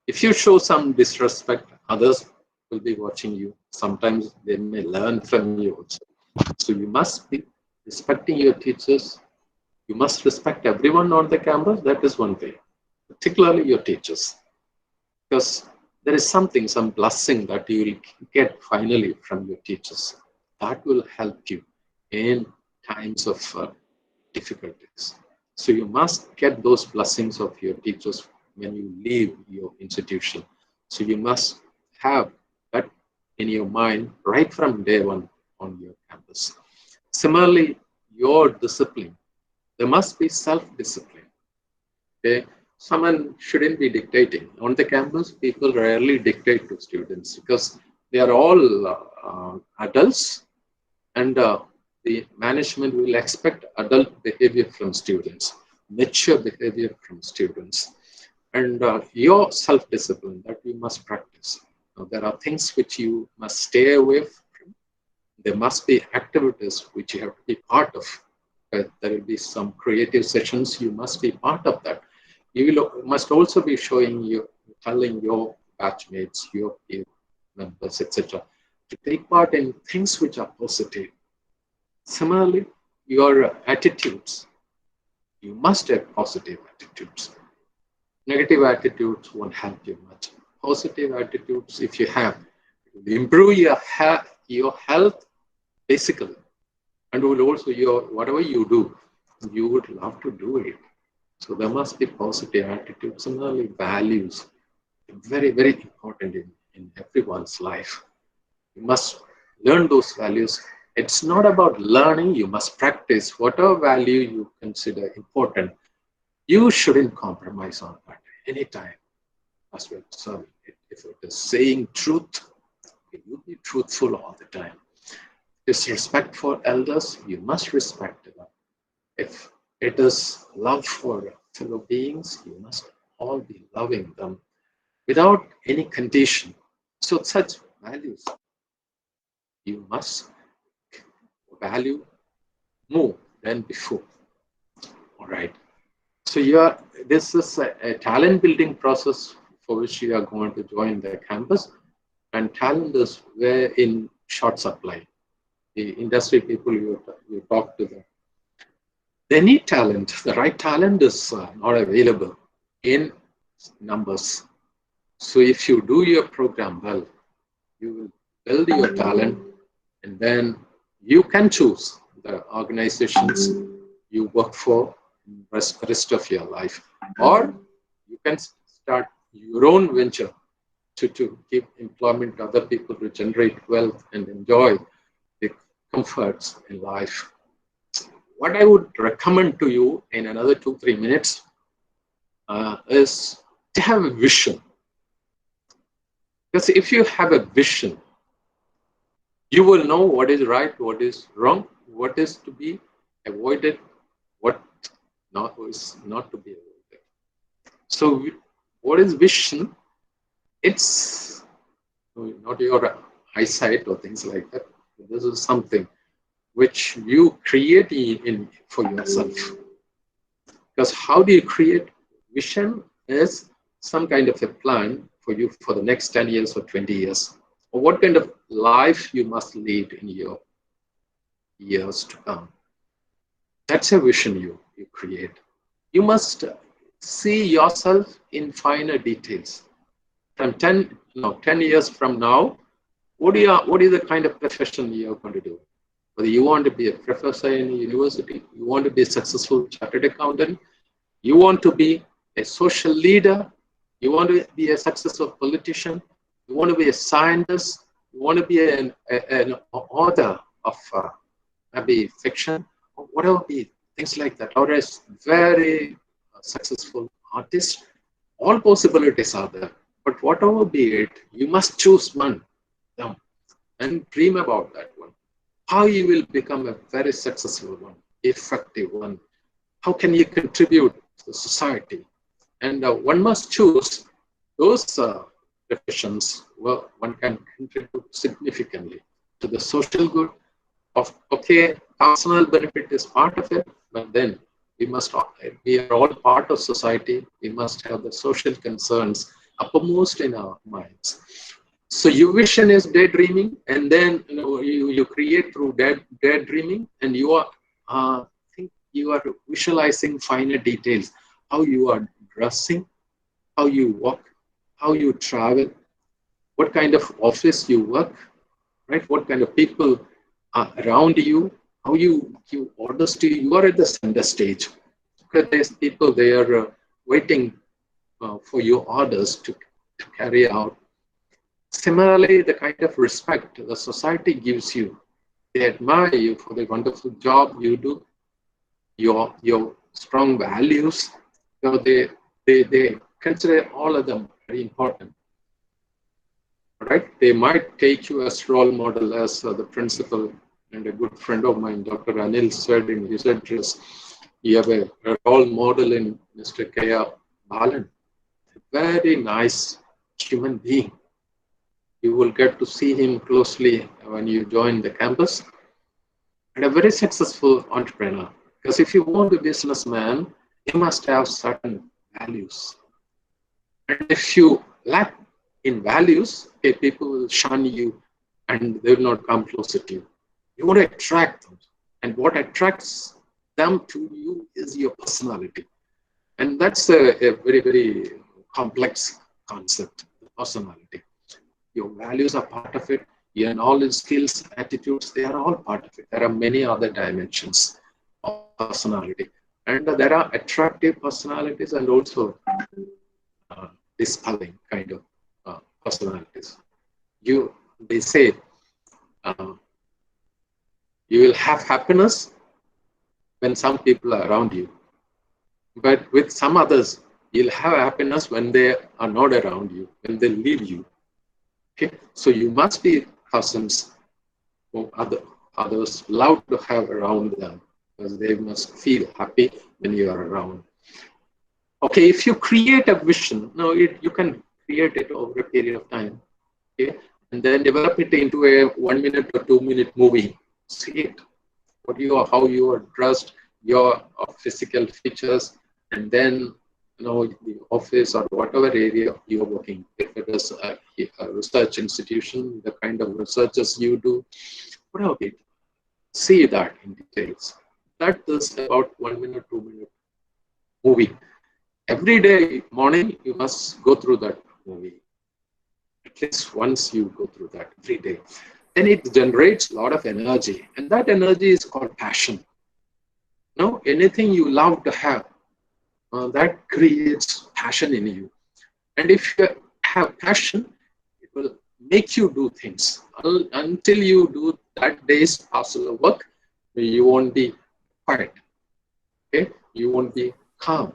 If you show some disrespect, others will be watching you. Sometimes they may learn from you also. So you must be respecting your teachers. You must respect everyone on the campus. That is one thing, particularly your teachers. Because there is something, some blessing that you will get finally from your teachers. That will help you in times of difficulties. So you must get those blessings of your teachers when you leave your institution. So you must have that in your mind right from day one on your campus. Similarly, your discipline. There must be self-discipline. Okay? Someone shouldn't be dictating. On the campus, people rarely dictate to students because they are all adults, and the management will expect adult behavior from students, mature behavior from students, and your self-discipline that you must practice. Now, there are things which you must stay away from. There must be activities which you have to be part of. There will be some creative sessions, you must be part of that. You must also be telling your batchmates, your peer members, etc., to take part in things which are positive. Similarly, your attitudes, you must have positive attitudes. Negative attitudes won't help you much. Positive attitudes, if you have, it will improve your health physically, and will also whatever you do, you would love to do it. So there must be positive attitudes. Similarly, values, very, very important in everyone's life. You must learn those values. It's not about learning, you must practice whatever value you consider important. You shouldn't compromise on that anytime. As well, so if it is saying truth, you be truthful all the time. If respect for elders, you must respect them. If it is love for fellow beings, you must all be loving them without any condition. So such values, you must value more than before. All right. So this is a talent building process for which you are going to join the campus, and talent is very in short supply. The industry people, you talk to them. They need talent. The right talent is not available in numbers. So if you do your program well, you will build your talent, and then you can choose the organizations you work for the rest of your life. Or you can start your own venture to give employment to other people, to generate wealth and enjoy the comforts in life. What I would recommend to you in another 2-3 minutes is to have a vision. Because if you have a vision, you will know what is right, what is wrong, what is to be avoided, what is not to be avoided. So what is vision? It's not your eyesight or things like that. This is something which you create for yourself. Because how do you create vision? Is some kind of a plan for you for the next 10 years or 20 years. Or what kind of life you must lead in your years to come. That's a vision you create. You must see yourself in finer details. From 10 years from now, what is the kind of profession you are going to do? Whether you want to be a professor in a university, you want to be a successful chartered accountant, you want to be a social leader, you want to be a successful politician, you want to be a scientist, you want to be an author of maybe fiction, or whatever be, things like that, or a very successful artist. All possibilities are there. But whatever be it, you must choose one and dream about that one. How you will become a very successful one, effective one. How can you contribute to the society? And one must choose those professions where one can contribute significantly to the social good. Okay, personal benefit is part of it, but then we are all part of society. We must have the social concerns uppermost in our minds. So your vision is daydreaming, and then you create through daydreaming, and you are visualizing finer details, how you are dressing, how you walk, how you travel, what kind of office you work, right? What kind of people are around you, how you give orders to you. You are at the center stage. Because there's people, they are waiting for your orders to carry out. Similarly, the kind of respect the society gives you, they admire you for the wonderful job you do, your strong values. So they consider all of them very important. Right? They might take you as role model, as the principal and a good friend of mine, Dr. Anil, said in his address. You have a role model in Mr. K.R. Balan, a very nice human being. You will get to see him closely when you join the campus, and a very successful entrepreneur. Because if you want to be a businessman, you must have certain values. And if you lack in values, people will shun you and they will not come closer to you. You want to attract them. And what attracts them to you is your personality. And that's a very, very complex concept, the personality. Your values are part of it. Your knowledge, skills, attitudes, they are all part of it. There are many other dimensions of personality. And there are attractive personalities and also dispelling kind of personalities. They say you will have happiness when some people are around you. But with some others, you'll have happiness when they are not around you, when they leave you. Okay, so you must be persons who others love to have around them, because they must feel happy when you are around. Okay, if you create a vision, you can create it over a period of time, okay, and then develop it into a 1 minute or 2 minute movie. See it, how you are dressed, your physical features, and then the office or whatever area you are working. If it is a research institution, the kind of researches you do, whatever it, see that in details. That is about 1 minute, 2 minute movie. Every day morning, you must go through that movie. At least once you go through that every day. Then it generates a lot of energy. And that energy is called passion. Anything you love to have, that creates passion in you. And if you have passion, it will make you do things. Until you do that day's parcel of work, you won't be quiet. Okay? You won't be calm.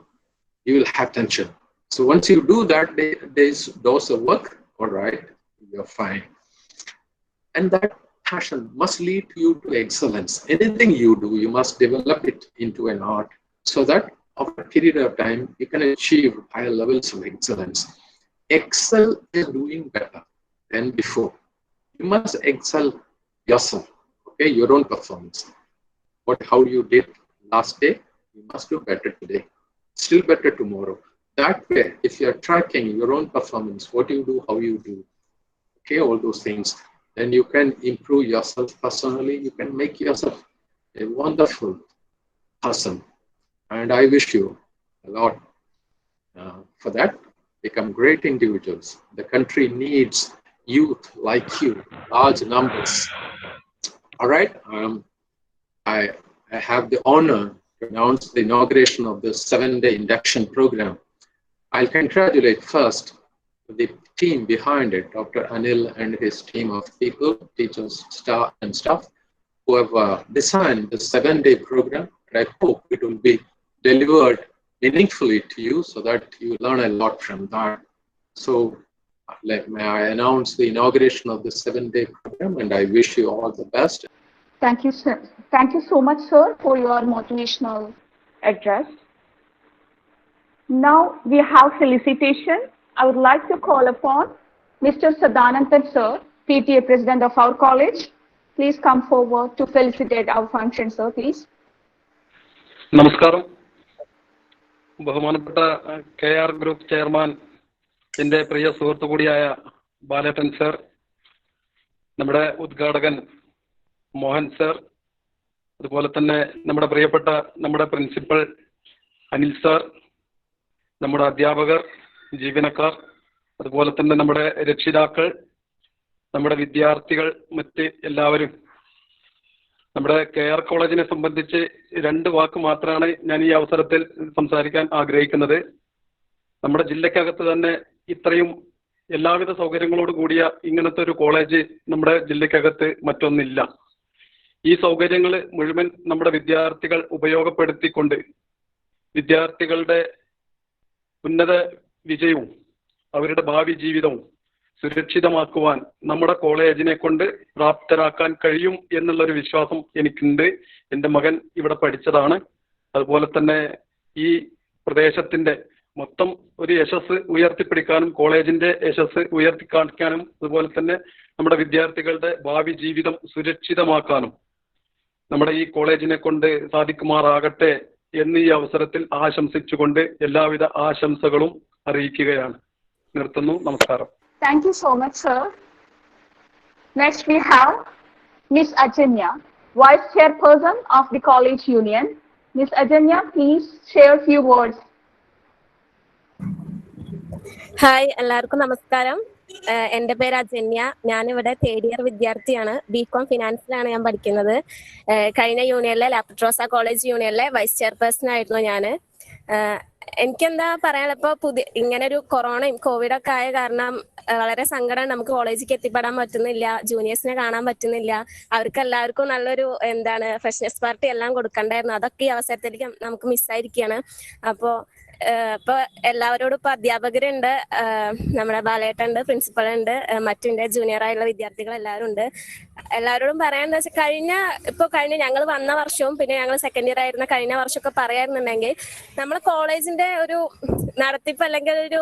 You will have tension. So once you do that day's dose of work, all right, you're fine. And that passion must lead you to excellence. Anything you do, you must develop it into an art so that over a period of time, you can achieve higher levels of excellence. Excel is doing better than before. You must excel yourself, okay, your own performance. How you did last day, you must do better today, still better tomorrow. That way, if you're tracking your own performance, what you do, how you do, okay, all those things, then you can improve yourself personally. You can make yourself a wonderful person. And I wish you a lot for that. Become great individuals. The country needs youth like you, large numbers. All right. I have the honor to announce the inauguration of the 7-day induction program. I'll congratulate first the team behind it, Dr. Anil and his team of people, teachers, staff, and staff, who have designed the 7-day program. And I hope it will be delivered meaningfully to you so that you learn a lot from that. So may I announce the inauguration of the 7-day program, and I wish you all the best. Thank you, sir. Thank you so much, sir, for your motivational address. Now we have felicitation. I would like to call upon Mr. Sadanandan, sir, PTA President of our college. Please come forward to felicitate our function, sir, please. Namaskaram. ബഹുമാനപ്പെട്ട KR group chairman എൻ്റെ പ്രിയ സുഹൃത്തു കൂടിയായ ബാലേട്ടൻ sir, നമ്മുടെ ഉദ്ഘാടകൻ Mohan sir, അതുപോലെ തന്നെ നമ്മുടെ പ്രിയപ്പെട്ട നമ്മുടെ പ്രിൻസിപ്പൽ അനിൽ സർ, നമ്മുടെ അധ്യാപകർ, ജീവനക്കാർ, അതുപോലെ തന്നെ നമ്മുടെ രക്ഷിതാക്കൾ, നമ്മുടെ വിദ്യാർത്ഥികൾ, മറ്റ് എല്ലാവരും, നമ്മുടെ KR കോളേജിനെ സംബന്ധിച്ച് 2 വാക്ക് മാത്രമാണ് ഞാൻ ഈ അവസരത്തിൽ സംസാരിക്കാൻ ആഗ്രഹിക്കുന്നത്. നമ്മുടെ ജില്ലക്കകത്ത് തന്നെ ഇത്രയും എല്ലാവിധ സൗകര്യങ്ങളോട് കൂടിയ ഇങ്ങനത്തെ ഒരു കോളേജ് നമ്മുടെ ജില്ലക്കകത്ത് മറ്റൊന്നില്ല. ഈ സൗകര്യങ്ങൾ മുഴുവൻ നമ്മുടെ വിദ്യാർത്ഥികൾ ഉപയോഗപ്പെടുത്തിക്കൊണ്ട് വിദ്യാർത്ഥികളുടെ ഉന്നത വിജയവും അവരുടെ ഭാവി ജീവിതവും സുരക്ഷിതമാക്കുവാൻ നമ്മുടെ കോളേജിനെ കൊണ്ട് പ്രാപ്തരാക്കാൻ കഴിയും എന്നുള്ളൊരു വിശ്വാസം എനിക്കുണ്ട്. എൻ്റെ മകൻ ഇവിടെ പഠിച്ചതാണ്. അതുപോലെ തന്നെ ഈ പ്രദേശത്തിൻ്റെ മൊത്തം ഒരു യശസ് ഉയർത്തിപ്പിടിക്കാനും കോളേജിൻ്റെ യശസ് ഉയർത്തിക്കാണിക്കാനും അതുപോലെ തന്നെ നമ്മുടെ വിദ്യാർത്ഥികളുടെ ഭാവി ജീവിതം സുരക്ഷിതമാക്കാനും നമ്മുടെ ഈ കോളേജിനെ കൊണ്ട് സാധിക്കുമാറാകട്ടെ എന്ന് ഈ അവസരത്തിൽ ആശംസിച്ചുകൊണ്ട് എല്ലാവിധ ആശംസകളും അറിയിക്കുകയാണ്. നിർത്തുന്നു. നമസ്കാരം. Thank you so much, sir. Next we have Ms. Ajanya, Vice Chairperson of the College Union. Ms. Ajanya, please share a few words. Hi, എല്ലാവർക്കും നമസ്കാരം. എൻ്റെ പേര് അജന്യ. ഞാനിവിടെ 3rd ഇയർ വിദ്യാർത്ഥിയാണ്. BCom ഫിനാൻസിലാണ് ഞാൻ പഠിക്കുന്നത്. കഴിഞ്ഞ യൂണിയനിലെ ലാപ്ട്രോസ കോളേജ് യൂണിയനിലെ വൈസ് ചെയർപേഴ്സൺ ആയിരുന്നു ഞാൻ. എനിക്കെന്താ പറയാനുള്ളത്, ഇപ്പോൾ ഇങ്ങനൊരു കൊറോണയും കോവിഡൊക്കെ ആയ കാരണം വളരെ സങ്കടം. നമുക്ക് കോളേജിലേക്ക് എത്തിപ്പെടാൻ പറ്റുന്നില്ല, ജൂനിയേഴ്സിനെ കാണാൻ പറ്റുന്നില്ല. അവർക്ക് എല്ലാവർക്കും നല്ലൊരു ഫ്രഷ്നസ് പാർട്ടി എല്ലാം കൊടുക്കണ്ടായിരുന്നു. അതൊക്കെ ഈ അവസരത്തിലേക്ക് നമുക്ക് മിസ്സായിരിക്കുകയാണ്. അപ്പോൾ എല്ലാവരോടും ഇപ്പൊ അധ്യാപകരുണ്ട്, നമ്മുടെ ബാലേട്ടുണ്ട്, പ്രിൻസിപ്പൾ ഉണ്ട്, മറ്റിന്റെ ജൂനിയർ ആയുള്ള വിദ്യാർത്ഥികൾ എല്ലാവരും ഉണ്ട്. എല്ലാവരോടും പറയാന്ന് വെച്ചാൽ കഴിഞ്ഞ ഞങ്ങൾ വന്ന വർഷവും പിന്നെ ഞങ്ങൾ 2nd ഇയർ ആയിരുന്ന കഴിഞ്ഞ വർഷമൊക്കെ പറയാറുണ്ടെങ്കിൽ നമ്മുടെ കോളേജിന്റെ ഒരു നടത്തിപ്പ് അല്ലെങ്കിൽ ഒരു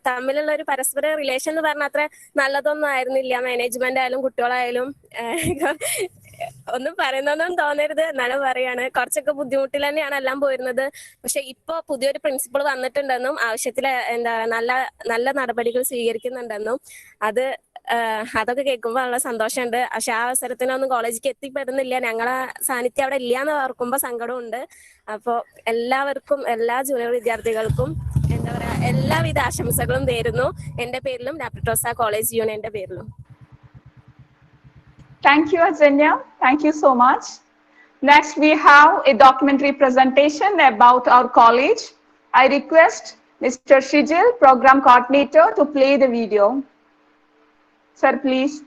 തമ്മിലുള്ള ഒരു പരസ്പര റിലേഷൻ എന്ന് പറഞ്ഞാൽ അത്ര നല്ലതൊന്നും ആയിരുന്നില്ല. മാനേജ്മെന്റ് ആയാലും കുട്ടികളായാലും ഒന്നും പറയുന്നൊന്നും തോന്നരുത്, എന്നാലും പറയാണ്, കുറച്ചൊക്കെ ബുദ്ധിമുട്ടിൽ തന്നെയാണ് എല്ലാം പോയിരുന്നത്. പക്ഷെ ഇപ്പൊ പുതിയൊരു പ്രിൻസിപ്പൾ വന്നിട്ടുണ്ടെന്നും ആവശ്യത്തിൽ നല്ല നടപടികൾ സ്വീകരിക്കുന്നുണ്ടെന്നും അതൊക്കെ കേൾക്കുമ്പോൾ നല്ല സന്തോഷമുണ്ട്. പക്ഷെ ആ അവസരത്തിനൊന്നും കോളേജിലേക്ക് എത്തിപ്പെടുന്നില്ല, ഞങ്ങളെ സാന്നിധ്യം അവിടെ ഇല്ല എന്ന് ഓർക്കുമ്പോൾ സങ്കടമുണ്ട്. അപ്പോൾ എല്ലാവർക്കും, എല്ലാ ജൂനിയർ വിദ്യാർത്ഥികൾക്കും എല്ലാവിധ ആശംസകളും നേരുന്നു, എൻ്റെ പേരിലും ലാപ്ട്രോസ കോളേജ് യൂണിയന്റെ പേരിലും. Thank you, Ajanya. Thank you so much. Next, we have a documentary presentation about our college. I request Mr. Shijil, Program Coordinator, to play the video. Sir, please.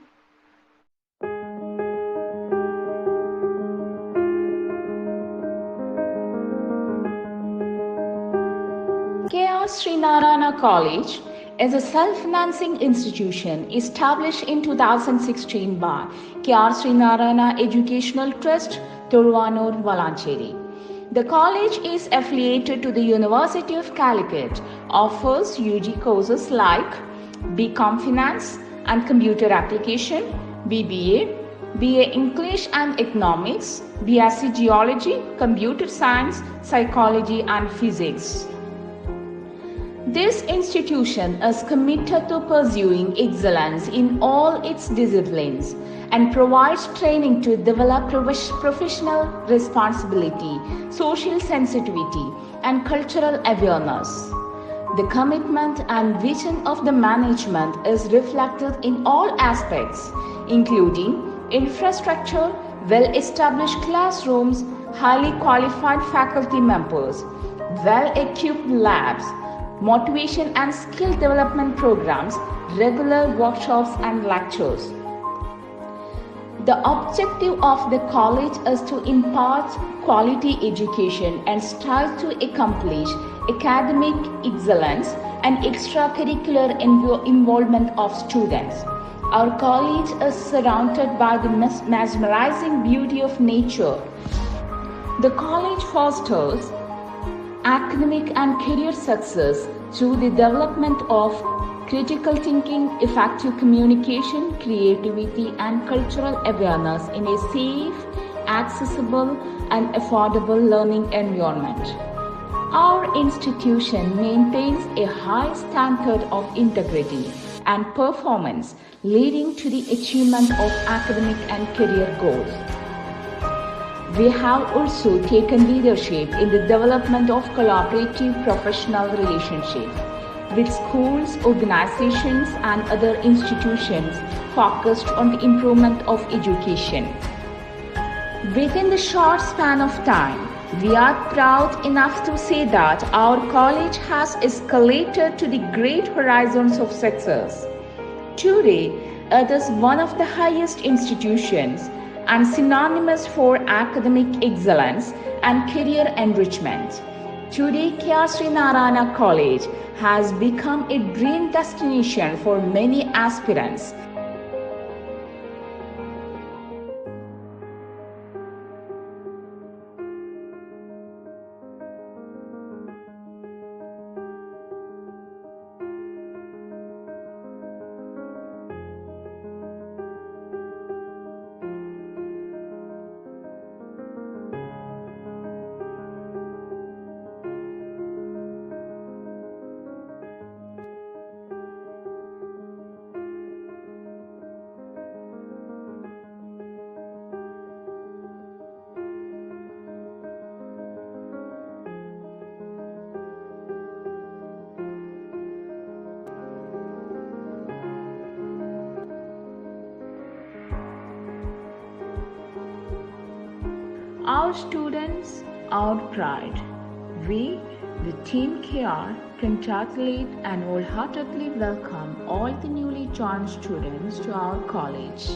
SREE Narayana College is a self-financing institution established in 2016 by SREE Narayana Educational Trust, Turvanur, Valanchery. The college is affiliated to the University of Calicut, offers UG courses like BCom Finance and Computer Application, BBA, BA English and Economics, B.SC Geology, Computer Science, Psychology and Physics. This institution is committed to pursuing excellence in all its disciplines and provides training to develop professional responsibility, social sensitivity, and cultural awareness. The commitment and vision of the management is reflected in all aspects, including infrastructure, well-established classrooms, highly qualified faculty members, well-equipped labs, motivation and skill development programs, regular workshops and lectures. The objective of the college is to impart quality education and strive to accomplish academic excellence and extracurricular involvement of students. Our college is surrounded by the mesmerizing beauty of nature. The college fosters academic and career success through the development of critical thinking, effective communication, creativity, and cultural awareness in a safe, accessible, and affordable learning environment. Our institution maintains a high standard of integrity and performance, leading to the achievement of academic and career goals. We have also taken leadership in the development of collaborative professional relationships with schools, organizations, and other institutions focused on the improvement of education. Within the short span of time, we are proud enough to say that our college has escalated to the great horizons of success. Today, it is one of the highest institutions and synonymous for academic excellence and career enrichment. Today, SREE Narayana College has become a dream destination for many aspirants. Our students, our pride. We, the Team KR, congratulate and wholeheartedly welcome all the newly joined students to our college.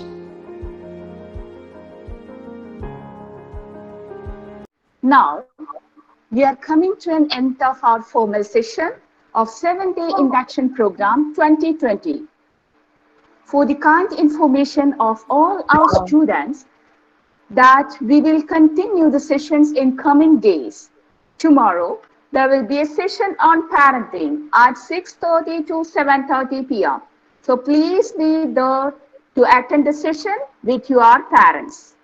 Now, we are coming to an end of our formal session of 7-day induction program 2020. For the kind information of all our students, that we will continue the sessions in coming days. Tomorrow, there will be a session on parenting at 6:30 to 7:30 p.m. So please be there to attend the session with your parents.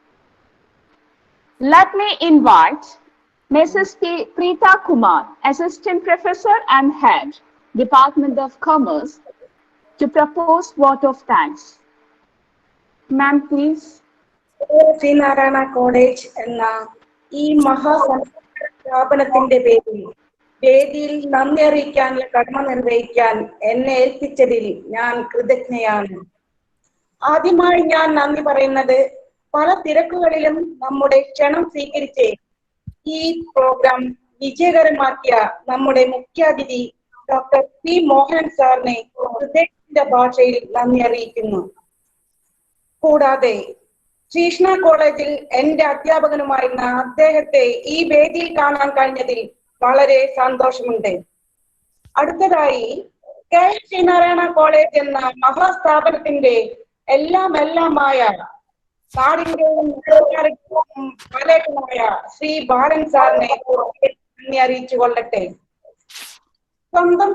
Let me invite Mrs. Preeta Kumar, Assistant Professor and Head, Department of Commerce, to propose vote of thanks. Ma'am, please. SREE Narayana College എന്ന ഈ മഹാസ്ഥാപനത്തിന്റെ വേദിയിൽ നന്ദി അറിയിക്കാനുള്ള കടമ നിർവഹിക്കാൻ എന്നെ ഏൽപ്പിച്ചതിൽ ഞാൻ കൃതജ്ഞയാണ്. ആദ്യമായി ഞാൻ നന്ദി പറയുന്നത് പല തിരക്കുകളിലും നമ്മുടെ ക്ഷണം സ്വീകരിച്ച് ഈ പ്രോഗ്രാം വിജയകരമാക്കിയ നമ്മുടെ മുഖ്യാതിഥി ഡോക്ടർ പി മോഹൻ സാറിനെ ഹൃദയത്തിന്റെ ഭാഷയിൽ നന്ദി അറിയിക്കുന്നു. കൂടാതെ ശ്രീകൃഷ്ണ കോളേജിൽ എന്റെ അധ്യാപകനുമായിരുന്ന അദ്ദേഹത്തെ ഈ വേദിയിൽ കാണാൻ കഴിഞ്ഞതിൽ വളരെ സന്തോഷമുണ്ട്. അടുത്തതായി ശ്രീനാരായണ കോളേജ് എന്ന മഹാസ്ഥാപനത്തിന്റെ എല്ലാമായ നാടിന്റെയും പാലേട്ടനായ ശ്രീ ബാലൻ സാറിനെ നന്ദി അറിയിച്ചു കൊള്ളട്ടെ. സ്വന്തം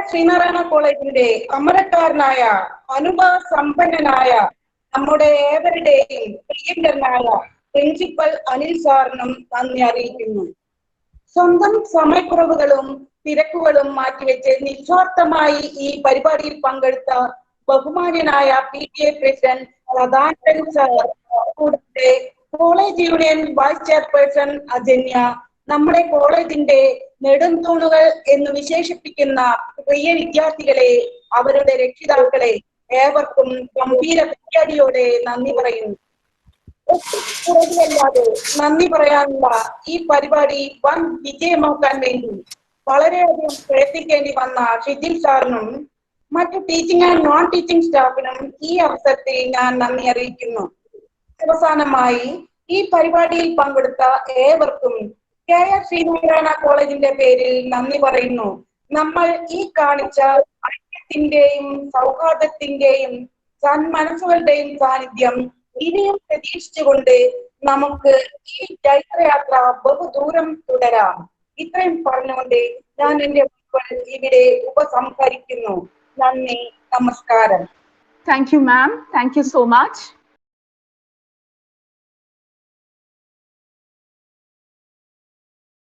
ശ്രീനാരായണ കോളേജിന്റെ അമരക്കാരനായ അനുഭവ സമ്പന്നനായ നമ്മുടെ ഏവരുടെയും പ്രിയങ്കരനായ പ്രിൻസിപ്പൽ അനിൽ സാറിനും നന്ദി അറിയിക്കുന്നു. സ്വന്തം സമയക്കുറവുകളും തിരക്കുകളും മാറ്റിവെച്ച് നിസ്വാർത്ഥമായി ഈ പരിപാടിയിൽ പങ്കെടുത്ത ബഹുമാന്യനായ PTA പ്രസിഡന്റ് സദാനന്ദൻ സാർ, കൂടാതെ college union vice chairperson Ajanya, നമ്മുടെ കോളേജിന്റെ നെടുംതൂണുകൾ എന്ന് വിശേഷിപ്പിക്കുന്ന പ്രിയ വിദ്യാർത്ഥികളെ, അവരുടെ രക്ഷിതാക്കളെ ഏവർക്കും ഗംഭീര പരിപാടിയോടെ നന്ദി പറയുന്നു. കുറവിലല്ലാതെ നന്ദി പറയാനുള്ള ഈ പരിപാടി വൻ വിജയമാക്കാൻ വേണ്ടി വളരെയധികം പ്രയത്നിക്കേണ്ടി വന്ന ഷിജിൽ സാറിനും മറ്റു ടീച്ചിങ് ആൻഡ് നോൺ ടീച്ചിങ് സ്റ്റാഫിനും ഈ അവസരത്തിൽ ഞാൻ നന്ദി അറിയിക്കുന്നു. അവസാനമായി ഈ പരിപാടിയിൽ പങ്കെടുത്ത ഏവർക്കും ശ്രീനാരായണ കോളേജിന്റെ പേരിൽ നന്ദി പറയുന്നു. നമ്മൾ ഈ കാണിച്ച ഐക്യത്തിന്റെയും സൗഹാർദ്ദത്തിന്റെയും സന്മനസ്സുകളുടെയും സാന്നിധ്യം ഇനിയും പ്രതീക്ഷിച്ചുകൊണ്ട് നമുക്ക് ഈ ചൈത്രയാത്ര ബഹുദൂരം തുടരാം. ഇത്രയും പറഞ്ഞുകൊണ്ട് ഞാൻ എന്റെ വാക്കുകൾ ഇവിടെ ഉപസംഹരിക്കുന്നു. നന്ദി, നമസ്കാരം. Thank you, ma'am. Thank you so much.